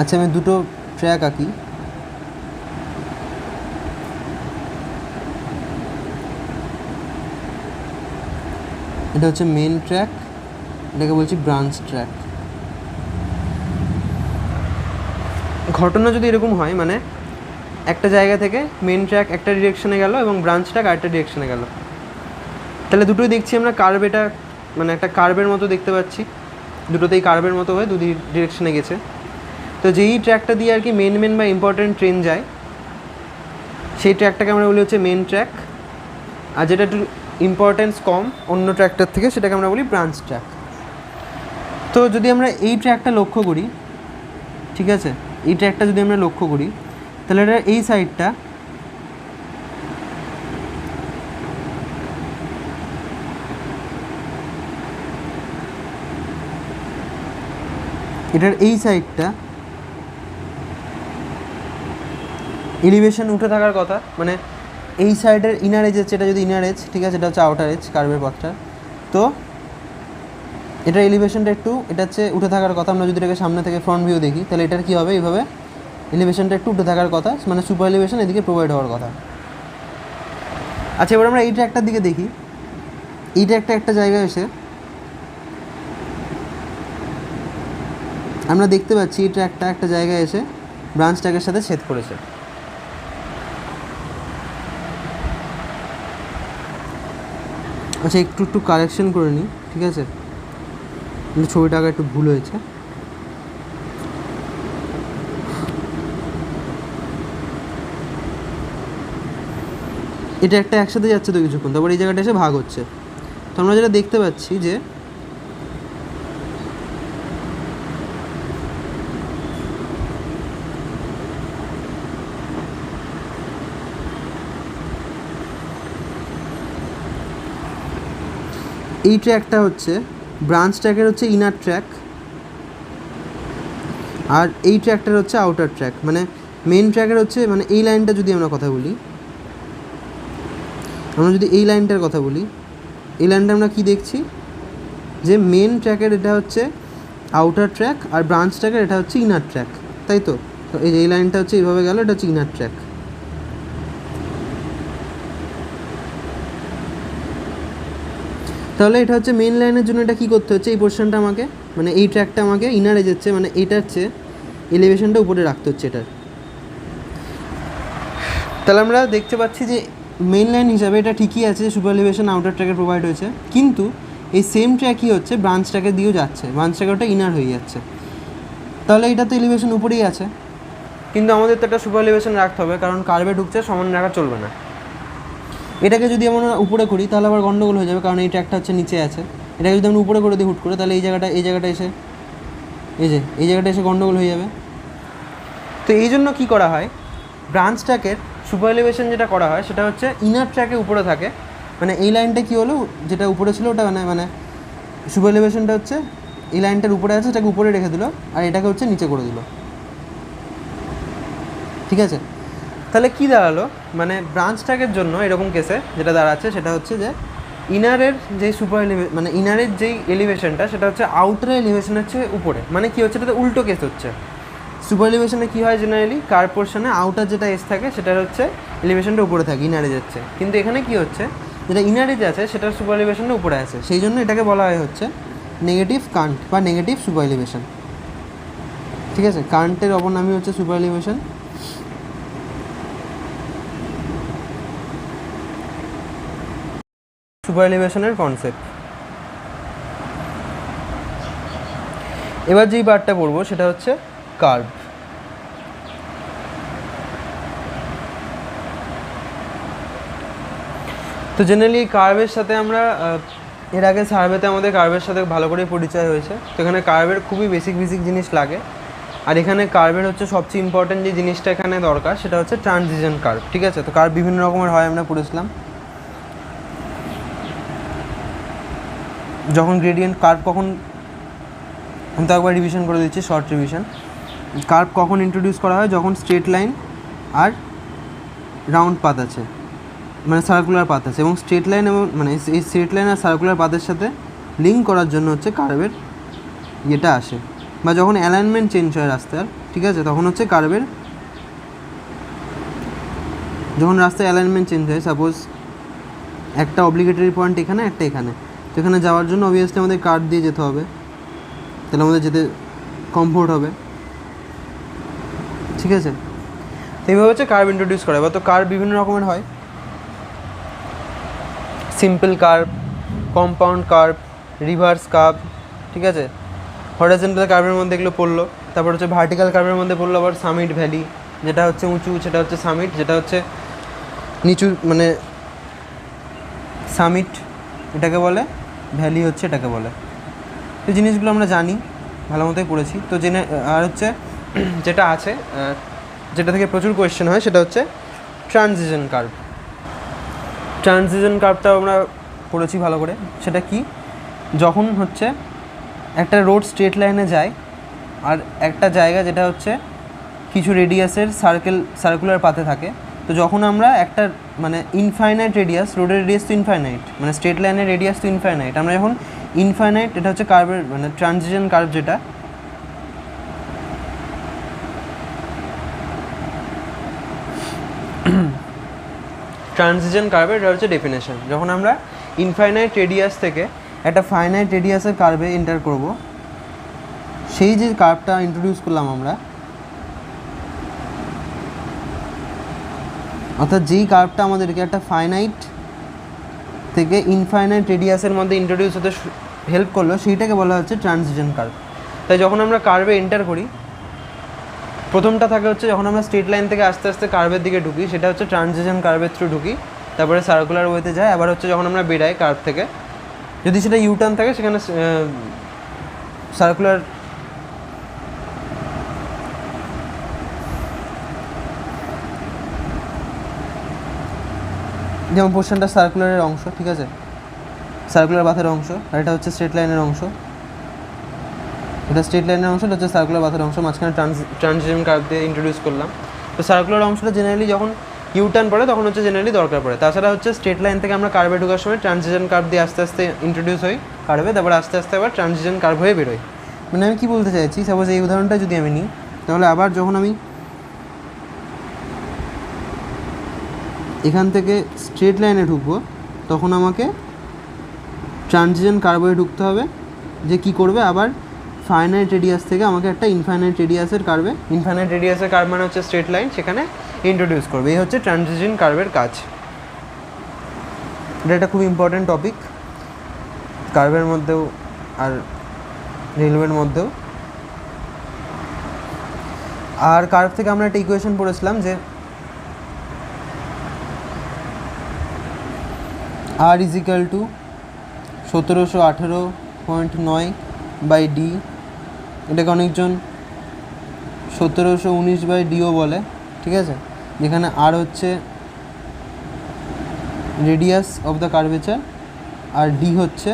আচ্ছা, আমি দুটো ট্র্যাক আঁকি। এটা হচ্ছে মেন ট্র্যাক, এটাকে বলছি ব্রাঞ্চ ট্র্যাক। ঘটনা যদি এরকম হয়, মানে একটা জায়গা থেকে মেন ট্র্যাক একটা ডিরেকশনে গেল এবং ব্রাঞ্চ ট্র্যাক আরেকটা ডিরেকশনে গেল, তাহলে দুটোই দেখছি আমরা কার্ভ, এটা মানে একটা কার্ভের মতো দেখতে পাচ্ছি, দুটোতেই কার্ভের মতো হয়ে দু ডিরেকশনে গেছে। তো যেই ট্র্যাকটা দিয়ে আর কি মেন বা ইম্পর্টেন্ট ট্রেন যায় সেই ট্র্যাকটাকে আমরা বলি হচ্ছে মেন ট্র্যাক, আর যেটা একটু ইম্পর্টেন্স কম অন্য ট্র্যাকটার থেকে সেটাকে আমরা বলি ব্রাঞ্চ ট্র্যাক। তো যদি আমরা এই ট্র্যাকটা লক্ষ্য করি, ঠিক আছে, এই ট্র্যাকটা যদি আমরা লক্ষ্য করি তাহলে এটা এই সাইডটা এটার এই সাইডটা এলিভেশন উঠে থাকার কথা, মানে এই সাইডের ইনার এজ হচ্ছে, এটা যদি ইনার এজ, ঠিক আছে, এটা হচ্ছে আউটার এজ কার্ভের পথটা, তো এটার এলিভেশনটা একটু এটা হচ্ছে উঠে থাকার কথা। আমরা যদি এটাকে সামনে থেকে ফ্রন্ট ভিউ দেখি তাহলে এটার কী হবে, এইভাবে এলিভেশনটা একটু উঠে থাকার কথা, মানে সুপার এলিভেশন এদিকে প্রোভাইড হওয়ার কথা। আচ্ছা, এবার আমরা এই ট্র্যাকটার দিকে দেখি। এই ট্র্যাকটা একটা জায়গায় এসে আমরা দেখতে পাচ্ছি এই ট্র্যাকটা একটা জায়গায় এসে ব্রাঞ্চ ট্র্যাকের সাথে ছেদ করেছে। আচ্ছা, একটু কারেকশন করে নিই, ঠিক আছে, কিন্তু ছবিটা আগে একটু ভুল হয়েছে। এটা একটা একসাথে যাচ্ছে তো কিছুক্ষণ, তারপর এই জায়গাটা এসে ভাগ হচ্ছে। তো আমরা যেটা দেখতে পাচ্ছি যে এই ট্র্যাকটা হচ্ছে ব্রাঞ্চ ট্র্যাকের হচ্ছে ইনার ট্র্যাক, আর এই ট্র্যাকটার হচ্ছে আউটার ট্র্যাক। মানে মেন ট্র্যাকের হচ্ছে, মানে এই লাইনটা যদি আমরা কথা বলি, আমরা যদি এই লাইনটার কথা বলি, এই লাইনটা আমরা কি দেখছি যে মেন ট্র্যাকের এটা হচ্ছে আউটার ট্র্যাক আর ব্রাঞ্চ ট্র্যাকের এটা হচ্ছে ইনার ট্র্যাক, তাই তো। তো এই লাইনটা হচ্ছে এইভাবে গেল, এটা হচ্ছে ইনার ট্র্যাক। তাহলে এটা হচ্ছে মেন লাইনের জন্য এটা কী করতে হচ্ছে, এই পোর্শনটা আমাকে, মানে এই ট্র্যাকটা আমাকে ইনারে যাচ্ছে, মানে এটা হচ্ছে এলিভেশনটা উপরে রাখতে হচ্ছে এটার। তাহলে আমরা দেখতে পাচ্ছি যে মেন লাইন হিসাবে এটা ঠিকই আছে, সুপার এলিভেশন আউটার ট্র্যাকে প্রোভাইড হয়েছে, কিন্তু এই সেম ট্র্যাকই হচ্ছে ব্রাঞ্চ ট্র্যাকের দিয়েও যাচ্ছে, ব্রাঞ্চ ট্র্যাকে ওটা ইনার হয়ে যাচ্ছে। তাহলে এটা তো এলিভেশন উপরেই আছে, কিন্তু আমাদের তো একটা সুপার এলিভেশন রাখতে হবে, কারণ কার্ভে ঢুকছে, সমান রাখা চলবে না। এটাকে যদি আমরা উপরে করি তাহলে আবার গন্ডগোল হয়ে যাবে, কারণ এই ট্র্যাকটা হচ্ছে নিচে আছে। এটাকে যদি আমরা উপরে করে দিই হুট করে, তাহলে এই জায়গাটা এসে এই জায়গাটা এসে গন্ডগোল হয়ে যাবে। তো এই জন্য কী করা হয়, ব্রাঞ্চ ট্র্যাকের সুপার এলিভেশন যেটা করা হয় সেটা হচ্ছে ইনার ট্র্যাকে উপরে থাকে, মানে এই লাইনটা কী হলো, যেটা উপরে ছিল ওটা মানে সুপার এলিভেশনটা হচ্ছে এই লাইনটার উপরে আছে, এটাকে উপরে রেখে দিল, আর এটাকে হচ্ছে নিচে করে দিল, ঠিক আছে। তাহলে কী দাঁড়ালো, মানে ব্রাঞ্চ ট্র্যাকের জন্য এরকম কেসে যেটা দাঁড়াচ্ছে সেটা হচ্ছে যে ইনারের যেই মানে ইনারের যেই এলিভেশনটা সেটা হচ্ছে আউটার এলিভেশনের হচ্ছে উপরে, মানে কী হচ্ছে, এটাতে উল্টো কেস হচ্ছে। সুপার এলিভেশনে কী হয়, জেনারেলি কার পোর্শনে আউটার যেটা এস থাকে সেটা হচ্ছে এলিভেশনটা উপরে থাকে, ইনারে যাচ্ছে, কিন্তু এখানে কী হচ্ছে, যেটা ইনারিতে আছে সেটার সুপার এলিভেশনের উপরে আছে, সেই জন্য এটাকে বলা হয় হচ্ছে নেগেটিভ কারেন্ট বা নেগেটিভ সুপার এলিভেশন। ঠিক আছে, কারেন্টের অপর নামই হচ্ছে সুপার এলিভেশন। সুপার এলিভেশনের কনসেপ্ট। এবার যেই পার্টটা পড়বো সেটা হচ্ছে কার্ভ। তো জেনারেলি কার্ভের সাথে আমরা এর আগে সার্ভেতে আমাদের কার্ভের সাথে ভালো করে পরিচয় হয়েছে। তো এখানে কার্ভের খুবই বেসিক জিনিস লাগে, আর এখানে কার্ভের হচ্ছে সবচেয়ে ইম্পর্টেন্ট যে জিনিসটা এখানে দরকার সেটা হচ্ছে ট্রানজিশন কার্ভ। ঠিক আছে, তো কার্ভ বিভিন্ন রকমের হয়, আমরা পড়েছিলাম। যখন গ্রেডিয়েন্ট কার্ভ কখন, আমি তো একবার রিভিশন করে দিচ্ছি, শর্ট রিভিশন। কার্ভ কখন ইন্ট্রোডিউস করা হয়? যখন স্ট্রেট লাইন আর রাউন্ড পাথ আছে, মানে সার্কুলার পাথ আছে, এবং স্ট্রেট লাইন এবং মানে এই স্ট্রেট লাইন আর সার্কুলার পাথের সাথে লিঙ্ক করার জন্য হচ্ছে কার্ভের ইয়েটা আসে, বা যখন অ্যালাইনমেন্ট চেঞ্জ হয় রাস্তার, ঠিক আছে, তখন হচ্ছে কার্ভের, যখন রাস্তায় অ্যালাইনমেন্ট চেঞ্জ হয়, সাপোজ একটা অব্লিগেটরি পয়েন্ট এখানে, একটা এখানে, তো এখানে যাওয়ার জন্য অবভিয়াসলি আমাদের কার্ভ দিয়ে যেতে হবে, তাহলে আমাদের যেতে কমফোর্ট হবে। ঠিক আছে, তো এইভাবে হচ্ছে কার্ভ ইন্ট্রোডিউস করা হয়। তো কার্ভ বিভিন্ন রকমের হয়, simple curve, compound curve, reverse curve. ঠিক আছে, হরাইজন্টাল কার্ভের মধ্যে এগুলো পড়লো। তারপর হচ্ছে ভার্টিক্যাল কার্ভের মধ্যে পড়লো আবার সামিট ভ্যালি, যেটা হচ্ছে উঁচু, সেটা হচ্ছে সামিট, যেটা হচ্ছে নিচু, মানে সামিট এটাকে বলে, ভ্যালি হচ্ছে এটাকে বলে। এই জিনিসগুলো আমরা জানি, ভালো মতোই পড়েছি। তো জেনে, আর হচ্ছে যেটা আছে, যেটা থেকে প্রচুর কোয়েশ্চেন হয়, সেটা হচ্ছে ট্রানজিশন কার্ভ। ট্রানজিশন কার্ভটাও আমরা পড়েছি ভালো করে। সেটা কি? যখন হচ্ছে একটা রোড স্ট্রেট লাইনে যায়, আর একটা জায়গা যেটা হচ্ছে কিছু রেডিয়াসের সার্কুলার পাথে থাকে, তো যখন আমরা একটা মানে ইনফাইনাইট রেডিয়াস, রোডের রেডিয়াস তো ইনফাইনাইট, মানে স্ট্রেট লাইনের রেডিয়াস তো ইনফাইনাইট, আমরা যখন ইনফাইনাইট, এটা হচ্ছে কার্ভের মানে ট্রানজিশন কার্ভ, যেটা ট্রানজিশন কার্ভের, এটা হচ্ছে ডেফিনেশন। যখন আমরা ইনফাইনাইট রেডিয়াস থেকে একটা ফাইনাইট রেডিয়াসের কার্ভে এন্টার করব, সেই যে কার্ভটা ইন্ট্রোডিউস করলাম আমরা, অর্থাৎ যেই কার্ভটা আমাদেরকে একটা ফাইনাইট থেকে ইনফাইনাইট রেডিয়াসের মধ্যে ইন্ট্রোডিউস হতে হেল্প করলো, সেইটাকে বলা হচ্ছে ট্রানজিশন কার্ভ। তাই যখন আমরা কার্ভে এন্টার করি, প্রথমটা থাকে হচ্ছে যখন আমরা স্ট্রেট লাইন থেকে আস্তে আস্তে কার্ভের দিকে ঢুকি, সেটা হচ্ছে ট্রানজিশন কার্ভের থ্রু ঢুকি, তারপরে সার্কুলার ওয়েতে যায়। আবার হচ্ছে যখন আমরা বেরাই কার্ভ থেকে, যদি সেটা ইউটার্ন থাকে, সেখানে সার্কুলার, যেমন পোর্শনটা সার্কুলারের অংশ, ঠিক আছে, সার্কুলার পাথের অংশ, আর এটা হচ্ছে স্ট্রেট লাইনের অংশ, এটা স্ট্রেট লাইনের অংশ, এটা হচ্ছে সার্কুলার পাথের অংশ, মাঝখানে ট্রানজিশন কার্ভ দিয়ে ইন্ট্রোডিউস করলাম। তো সার্কুলার অংশটা জেনারেলি যখন ইউটার্ন পড়ে তখন হচ্ছে জেনারেলি দরকার পড়ে। তাছাড়া হচ্ছে স্ট্রেট লাইন থেকে আমরা কার্ভে ঢোকার সময় ট্রানজিশন কার্ভ দিয়ে আস্তে আস্তে ইন্ট্রোডিউস হই কার্ভে, তারপরে আস্তে আস্তে আবার ট্রানজিশন কার্ভ হয়ে বেরোয়। মানে আমি কী বলতে চাইছি, সাপোজ এই উদাহরণটা যদি আমি নিই, তাহলে আবার যখন আমি এখান থেকে স্ট্রেট লাইনে ঢুকবো, তখন আমাকে ট্রানজিশন কার্ভে ঢুকতে হবে, যে কি করবে, আবার ফাইনাইট রেডিয়াস থেকে আমাকে একটা ইনফাইনাইট রেডিয়াসের কার্ভে, ইনফাইনাইট রেডিয়াসের কার্ভ মানে হচ্ছে স্ট্রেট লাইন, সেখানে ইন্ট্রোডিউস করবে। এই হচ্ছে ট্রানজিশন কার্ভের কাজ। এটা একটা খুব ইম্পর্ট্যান্ট টপিক কার্ভের মধ্যেও আর রেলওয়ের মধ্যেও। আর কার্ভ থেকে আমরা একটা ইকুয়েশন পড়েছিলাম যে R = 1718.9/d, এটাকে অনেকজন 1719/dও বলে, ঠিক আছে, যেখানে আর হচ্ছে রেডিয়াস অফ দ্য কার্ভেচার, আর ডি হচ্ছে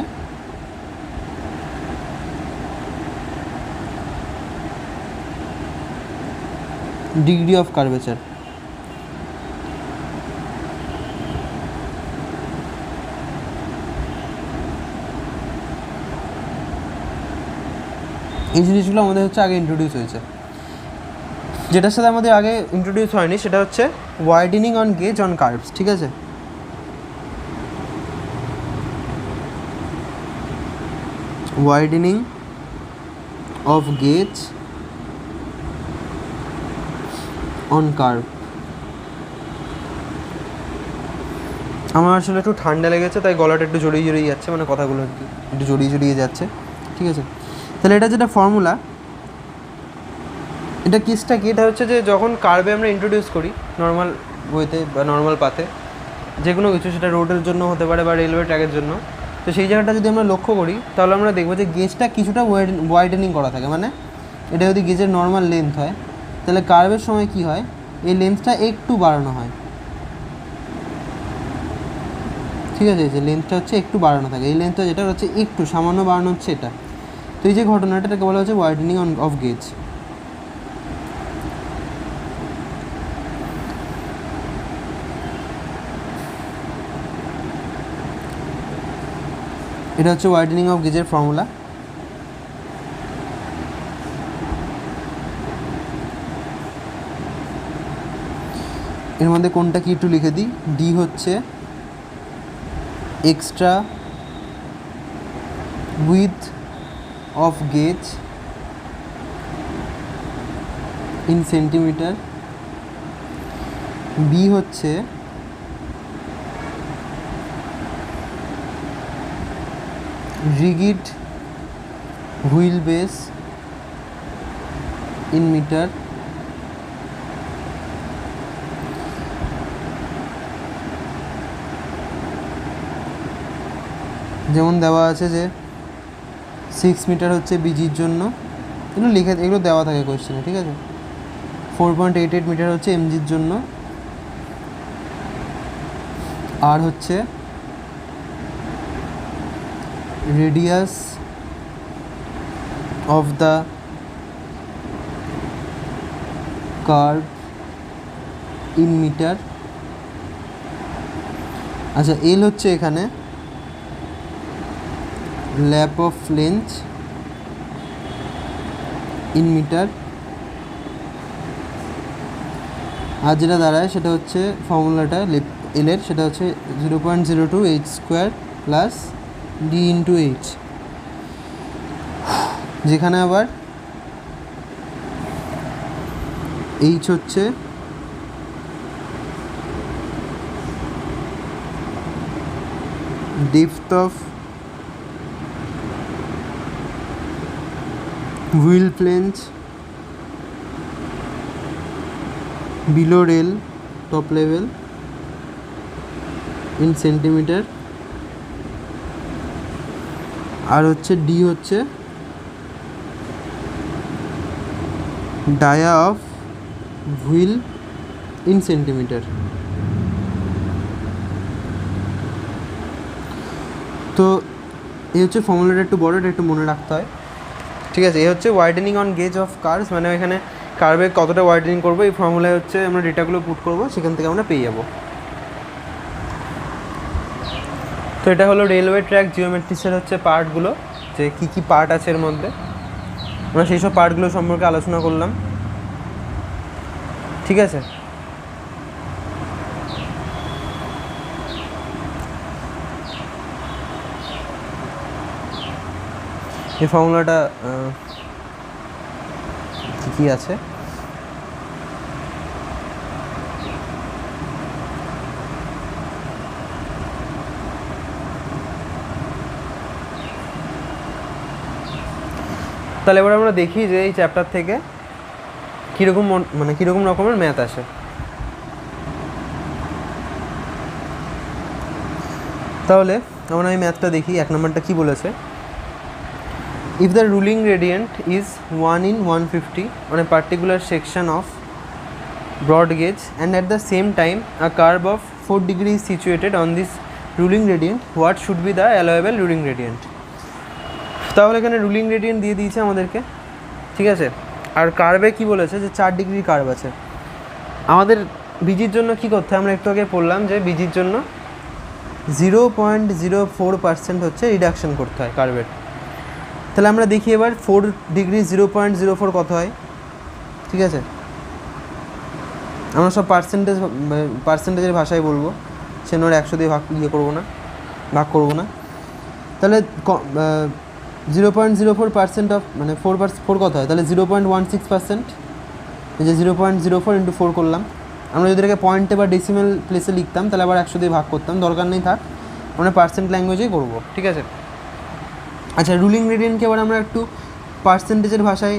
ডিগ্রি অফ কার্ভেচার। এই জিনিসগুলো আমাদের হচ্ছে আগে ইন্ট্রোডিউস হয়েছে। যেটার সাথে আমাদের আগে ইন্ট্রোডিউস হয়নি সেটা হচ্ছে widening on gauge on curves, ঠিক আছে। Widening of gauge on curve. আমার আসলে একটু ঠান্ডা লেগেছে, তাই গলাটা একটু জড়িয়ে জড়িয়ে যাচ্ছে, মানে কথাগুলো একটু জড়িয়ে জড়িয়ে যাচ্ছে, ঠিক আছে। তাহলে এটা যেটা ফর্মুলা, এটা কেসটা কি, এটা হচ্ছে যে যখন কার্ভে আমরা ইন্ট্রোডিউস করি নর্মাল ওয়েতে বা নর্মাল পাথে যে কোনো কিছু, সেটা রোডের জন্য হতে পারে বা রেলওয়ে ট্র্যাকের জন্য, তো সেই জায়গাটা যদি আমরা লক্ষ্য করি তাহলে আমরা দেখবো যে গেজটা কিছুটা ওয়াইডেনিং করা থাকে। মানে এটা যদি গেজের নর্মাল লেন্থ হয়, তাহলে কার্ভের সময় কি হয়, এই লেন্থটা একটু বাড়ানো হয়, ঠিক আছে। যে লেন্থটা হচ্ছে একটু বাড়ানো থাকে, এই লেন্থটা যেটা হচ্ছে একটু সামান্য বাড়ানো হচ্ছে এটা। তো এই যে ঘটনাটা, এটাকে বলা হচ্ছে ওয়াইডেনিং অফ গেজ। এটা হচ্ছে ওয়াইডেনিং অফ গেজের ফর্মুলা। এর মধ্যে কোনটা কি একটু লিখে দিই। ডি হচ্ছে extra width of gauge in centimetre. B হচ্ছে rigid wheel base in metre. যেমন দেওয়া আছে যে 6 মিটার হচ্ছে বিজির জন্য, এগুলো দেওয়া থাকে কোয়েশ্চেনে, ঠিক আছে। 4.88 মিটার হচ্ছে এমজির জন্য। আর হচ্ছে radius of the curve in meter. আচ্ছা, এল হচ্ছে এখানে lap of length in meter. আর যেটা দাঁড়ায় সেটা হচ্ছে ফর্মুলাটা এলের, সেটা হচ্ছে 0.02 H square plus D into H, যেখানে আবার এইচ হচ্ছে depth of wheel planes below rail top level in centimeter. আর হচ্ছে ডি হচ্ছে dia of wheel in centimeter. তো এই হচ্ছে ফর্মুলাটা, একটু বড়, এটা একটু মনে রাখতে হয়, ঠিক আছে। এই হচ্ছে widening on gauge of curves, মানে এখানে কার্ভে কতটা ওয়াইডেনিং করবো এই ফর্মুলায় হচ্ছে আমরা ডেটাগুলো পুট করবো, সেখান থেকে আমরা পেয়ে যাবো। তো এটা হলো রেলওয়ে ট্র্যাক জিওমেট্রিক্সের হচ্ছে পার্টগুলো, যে কী কী পার্ট আছে এর মধ্যে, আমরা সেই সব পার্টগুলো সম্পর্কে আলোচনা করলাম, ঠিক আছে। এই ফর্মুলাটা কী আছে, তাহলে এবার আমরা দেখি যে এই চ্যাপ্টার থেকে কীরকম কীরকম রকমের ম্যাথ আসে। তাহলে আমরা এই ম্যাথটা দেখি। 1 নম্বরটা কী বলেছে, if the ruling gradient is 1 in 150 on a particular section of broad gauge and at the same time a curve of 4 degrees is situated on this ruling gradient, what should be the allowable ruling gradient? তাহলে এখানে ruling gradient দিয়ে দিয়েছে আমাদেরকে, ঠিক আছে। আর কার্ভে কি বলেছে যে 4 ডিগ্রি কার্ভ আছে। আমাদের বিজির জন্য কি করতে হয়, আমরা একটু আগে পড়লাম যে বিজির জন্য 0.04% হচ্ছে রিডাকশন করতে হয় কার্ভের। তাহলে আমরা দেখি এবার 4 ডিগ্রি 0.04 কত হয়, ঠিক আছে। আমরা সব পার্সেন্টেজের ভাষায় বলবো, সে নোর 100 দিয়ে ভাগ করবো না। তাহলে 0.04% অফ মানে 4 কত হয় তাহলে 0.16%, এই যে 0.04 ইন্টু 4 করলাম। আমরা যদি এটাকে পয়েন্টে বা ডেসিমেল প্লেসে লিখতাম তাহলে আবার 100 দিয়ে ভাগ করতাম, দরকার নেই, থাক, আমরা পার্সেন্ট ল্যাঙ্গুয়েজেই করবো, ঠিক আছে। আচ্ছা, রুলিং রেডিয়েন্টকে এবার আমরা একটু পার্সেন্টেজের ভাষায়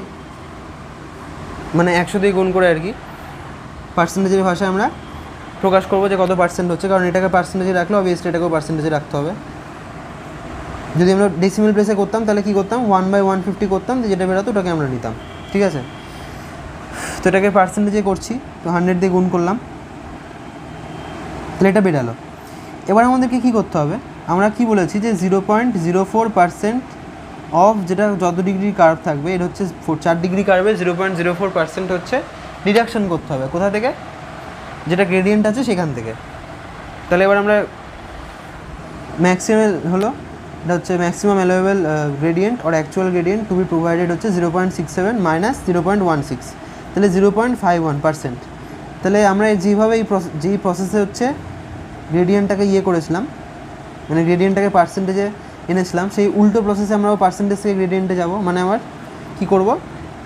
মানে 100 দিয়ে গুণ করে আর কি পার্সেন্টেজের ভাষায় আমরা প্রকাশ করবো যে কত পার্সেন্ট হচ্ছে, কারণ এটাকে পার্সেন্টেজে রাখলে অবভিয়াসলি এটাকেও পার্সেন্টেজে রাখতে হবে। যদি আমরা ডেসিমেল প্লেসে করতাম তাহলে কী করতাম, 1/150 করতাম, যেটা বেরোতো ওটাকে আমরা নিতাম, ঠিক আছে। তো এটাকে পার্সেন্টেজে করছি, তো 100 দিয়ে গুণ করলাম, তাহলে এটা বেরালো। এবার আমাদেরকে কী করতে হবে, আমরা কি বলেছি যে 0.04% অফ যেটা যত ডিগ্রি কার্ভ থাকবে, এর হচ্ছে 4 ডিগ্রি কার্ভে 0.04% হচ্ছে ডিডাকশন করতে হবে, কোথা থেকে, যেটা গ্রেডিয়েন্ট আছে সেখান থেকে। তাহলে এবার আমরা ম্যাক্সিমাম হলো, এটা হচ্ছে maximum allowable gradient or actual gradient to be provided হচ্ছে 0.67 মাইনাস 0.16, তাহলে 0.51%। তাহলে আমরা যেভাবে যেই প্রসেসে হচ্ছে গ্রেডিয়েন্টটাকে করেছিলাম, মানে গ্রেডিয়েন্টটাকে পার্সেন্টেজে এনেছিলাম, সেই উল্টো প্রসেসে আমরাও পার্সেন্টেজ থেকে গ্রেডিয়েন্টে যাব, মানে আবার কী করবো,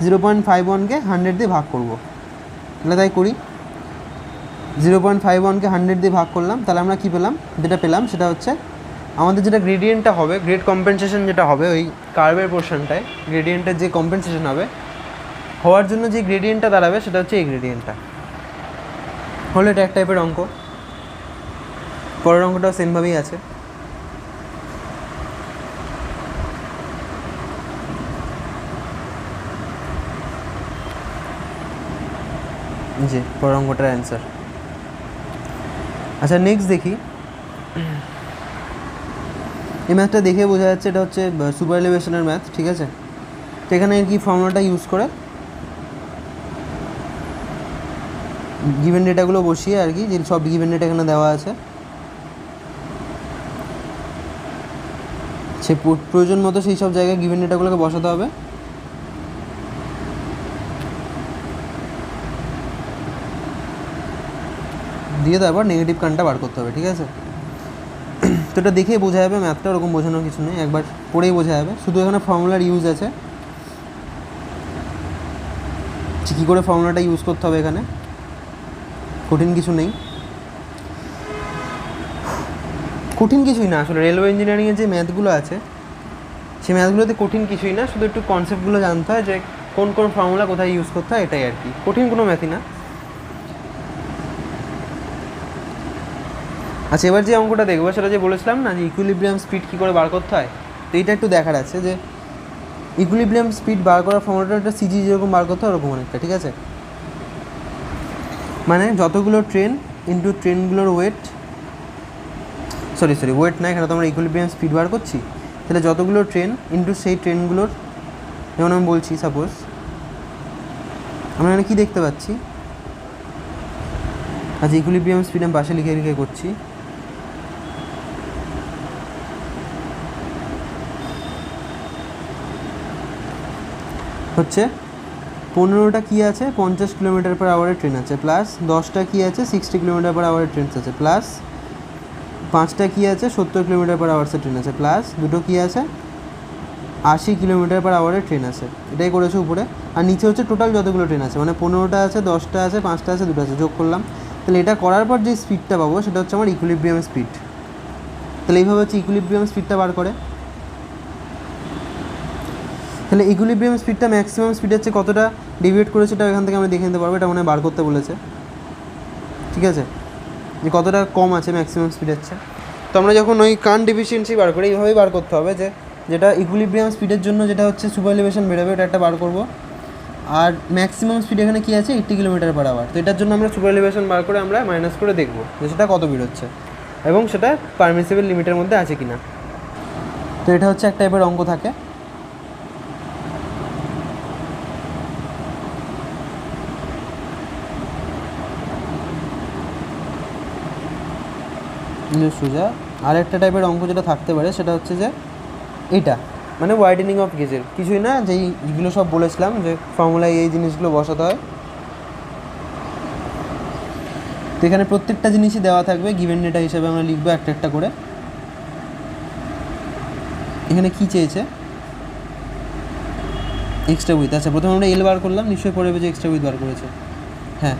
0.51কে 100 দিয়ে ভাগ করবো। তাহলে তাই করি, 0.51কে 100 দিয়ে ভাগ করলাম, তাহলে আমরা কী পেলাম, যেটা পেলাম সেটা হচ্ছে আমাদের যেটা গ্রেডিয়েন্টটা হবে, গ্রেড কম্পেনসেশন যেটা হবে ওই কার্ভের পোর্শনটায়, গ্রেডিয়েন্টের যে কম্পেনসেশন হবে হওয়ার জন্য যে গ্রেডিয়েন্টটা দাঁড়াবে সেটা হচ্ছে এই গ্রেডিয়েন্টটা। হলো এটা এক টাইপের অঙ্ক। পরের অঙ্কটাও সেমভাবেই আছে। জি, পরের অঙ্কটার অ্যান্সার। আচ্ছা, নেক্সট দেখি, এই ম্যাথটা দেখে বোঝা যাচ্ছে এটা হচ্ছে সুপার এলিভেশনের ম্যাথ, ঠিক আছে। তো এখানে কি ফর্মুলাটা ইউজ করে গিভেন ডেটাগুলো বসিয়ে আর কি, যে সব গিভেন ডেটা এখানে দেওয়া আছে, সে প্রয়োজন মতো সেই সব জায়গায় গিভেন ডেটাগুলোকে বসাতে হবে। দিয়ে তারপর নেগেটিভ কানটা বার করতে হবে, ঠিক আছে। তো এটা দেখেই বোঝা যাবে, ম্যাথটা ওরকম বোঝানোর কিছু নেই, একবার পড়েই বোঝা যাবে, শুধু এখানে ফর্মুলার ইউজ আছে, কী করে ফর্মুলাটা ইউজ করতে হবে, এখানে কঠিন কিছু নেই, কঠিন কিছুই না আসলে। রেলওয়ে ইঞ্জিনিয়ারিংয়ের যে ম্যাথগুলো আছে সেই ম্যাথগুলোতে কঠিন কিছুই না, শুধু একটু কনসেপ্টগুলো জানতে হয় যে কোন কোন ফর্মুলা কোথায় ইউজ করতে হয়, এটাই আর কি, কঠিন কোনো ম্যাথই না। আচ্ছা, এবার যে অঙ্কটা দেখবো সেটা যে বলেছিলাম না যে ইকুইলিব্রিয়াম স্পিড কী করে বার করতে হয়, তো এইটা একটু দেখার আছে যে ইকুইলিব্রিয়াম স্পিড বার করার ফর্মুলাটা একটা সিজি যেরকম বার করতে হয় ওরকম অনেকটা, ঠিক আছে। মানে যতগুলো ট্রেন ইন্টু ট্রেনগুলোর ওয়েট, সরি ওয়েট না, এখানে তো আমরা ইকুইলিব্রিয়াম স্পিড বার করছি, তাহলে যতগুলো ট্রেন ইন্টু সেই ট্রেনগুলোর, যেমন আমি বলছি সাপোজ আমরা এখানে কী দেখতে পাচ্ছি, আচ্ছা ইকুইলিব্রিয়াম স্পিড আমি পাশে লিখে লিখে করছি, হচ্ছে 15টা কী আছে 50 কিলোমিটার পার আওয়ারের ট্রেন আছে, প্লাস 10টা কী আছে 60 কিলোমিটার পার আওয়ারের ট্রেন আছে, প্লাস 5টা কী আছে 70 কিলোমিটার পার আওয়ার্সের ট্রেন আছে, প্লাস 2টো কী আছে 80 কিলোমিটার পার আওয়ারের ট্রেন আছে। এটাই করেছে উপরে, আর নিচে হচ্ছে টোটাল যতগুলো ট্রেন আছে, মানে 15টা আছে, 10টা আছে, 5টা আছে, 2টো আছে, যোগ করলাম। তাহলে এটা করার পর যে স্পিডটা পাবো সেটা হচ্ছে আমার ইকুইলিব্রিয়াম স্পিড। তাহলে এইভাবে হচ্ছে ইকুইলিব্রিয়াম স্পিডটা বার করে। তাহলে ইকুইলিব্রিয়াম স্পিডটা ম্যাক্সিমাম স্পিডের চেয়ে কতটা ডিভিয়েট করেছে এটা এখান থেকে আমরা দেখে নিতে পারবো, এটা মনে হয় বার করতে বলেছে, ঠিক আছে, যে কতটা কম আছে ম্যাক্সিমাম স্পিডের চেয়ে। তো আমরা যখন ওই কান ডিফিসিয়েন্সি বার করি এইভাবেই বার করতে হবে, যে যেটা ইকুইলিব্রিয়াম স্পিডের জন্য যেটা হচ্ছে সুপার এলিভেশন বেরোবে এটা একটা বার করবো, আর ম্যাক্সিমাম স্পিড এখানে কী আছে 80 কিলোমিটার পার আওয়ার। তো এটার জন্য আমরা সুপার এলিভেশন বার করে আমরা মাইনাস করে দেখবো যে সেটা কত বেরোচ্ছে এবং সেটা পারমিসিবল লিমিটের মধ্যে আছে কি না। তো এটা হচ্ছে এক টাইপের অঙ্ক থাকে। সোজা আরেকটা টাইপের অঙ্ক যেটা থাকতে পারে সেটা হচ্ছে যে এইটা মানে ওয়াইডেনিং অফ গেজের, কিছুই না, যেইগুলো সব বলেছিলাম যে ফর্মুলায় এই জিনিসগুলো বসাতে হয়। তো এখানে প্রত্যেকটা জিনিসই দেওয়া থাকবে, গিভেন ডেটা হিসেবে আমরা লিখবো একটা একটা করে। এখানে কি চেয়েছে এক্সট্রা উইথ, আচ্ছা প্রথমে আমরা এল বার করলাম, নিশ্চয়ই পড়ে যে এক্সট্রা উইথ বার করেছে। হ্যাঁ,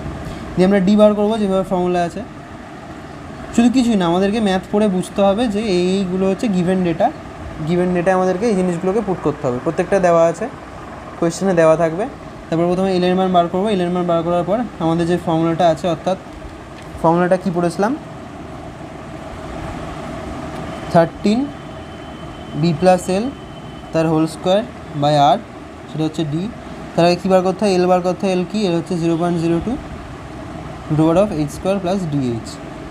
দিয়ে আমরা ডি বার করবো যেভাবে ফর্মুলা আছে। শুধু কিছুই না, আমাদেরকে ম্যাথ পড়ে বুঝতে হবে যে এইগুলো হচ্ছে গিভেন ডেটা, গিভেন ডেটা আমাদেরকে এই জিনিসগুলোকে পুট করতে হবে, প্রত্যেকটা দেওয়া আছে, কোয়েশ্চেনে দেওয়া থাকবে। তারপর প্রথমে এল এর মান বার করবো, এল এর মান বার করার পর আমাদের যে ফর্মুলাটা আছে, অর্থাৎ ফর্মুলাটা কী পড়েছিলাম, 13 বি প্লাস এল তার হোল স্কোয়ার বাই আর, সেটা হচ্ছে ডি। তার আগে কী বার করতে হয়, এল বার করতে হয়। এল কি, এল হচ্ছে 0.02 √ of H square plus DH.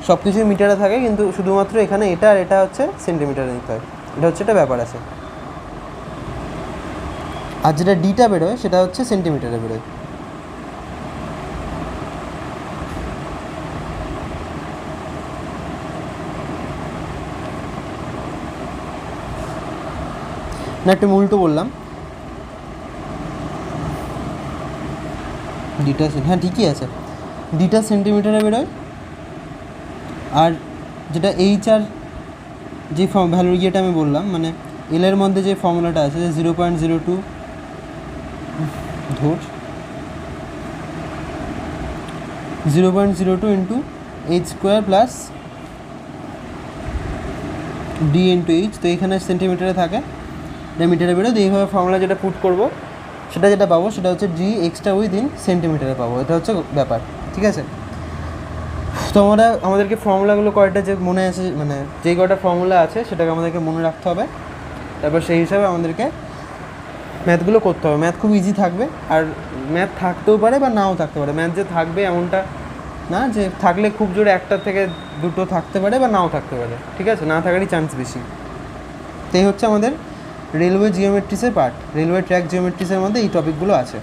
সব কিছুই মিটারে থাকে, কিন্তু শুধুমাত্র এখানে এটা আর এটা হচ্ছে সেন্টিমিটারে নিতে হয়, এটা হচ্ছে একটা ব্যাপার আছে। আর যেটা ডিটা বেরোয় সেটা হচ্ছে সেন্টিমিটারে বেরোয়। না, একটু উল্টো বললাম, ডিটা, হ্যাঁ ঠিকই আছে, ডিটা সেন্টিমিটারে বেরোয়। আর যেটা এইচ আর যে ভ্যালুর ইয়েটা আমি বললাম, মানে এলের মধ্যে যে ফর্মুলাটা আছে যে 0.02 ধর 0.02 into H square plus D into H, তো এখানে সেন্টিমিটারে থাকে, এটা মিটারে বেরোয়। তো এইভাবে ফর্মুলা যেটা পুট করবো, সেটা যেটা পাবো সেটা হচ্ছে জি এক্সট্রা উইথ ইন সেন্টিমিটারে পাবো, এটা হচ্ছে ব্যাপার, ঠিক আছে। তো আমাদেরকে ফর্মুলাগুলো কয়টা যে মনে আছে, মানে যেই কয়টা ফর্মুলা আছে সেটাকে আমাদেরকে মনে রাখতে হবে। তারপর সেই হিসাবে আমাদেরকে ম্যাথগুলো করতে হবে। ম্যাথ খুব ইজি থাকবে, আর ম্যাথ থাকতেও পারে বা নাও থাকতে পারে। ম্যাথ যে থাকবে এমনটা না, যে থাকলে খুব জোরে একটা থেকে দুটো থাকতে পারে বা নাও থাকতে পারে, ঠিক আছে, না থাকারই চান্স বেশি। তো এই হচ্ছে আমাদের রেলওয়ে জিওমেট্রিসের পার্ট, রেলওয়ে ট্র্যাক জিওমেট্রিসের মধ্যে এই টপিকগুলো আছে।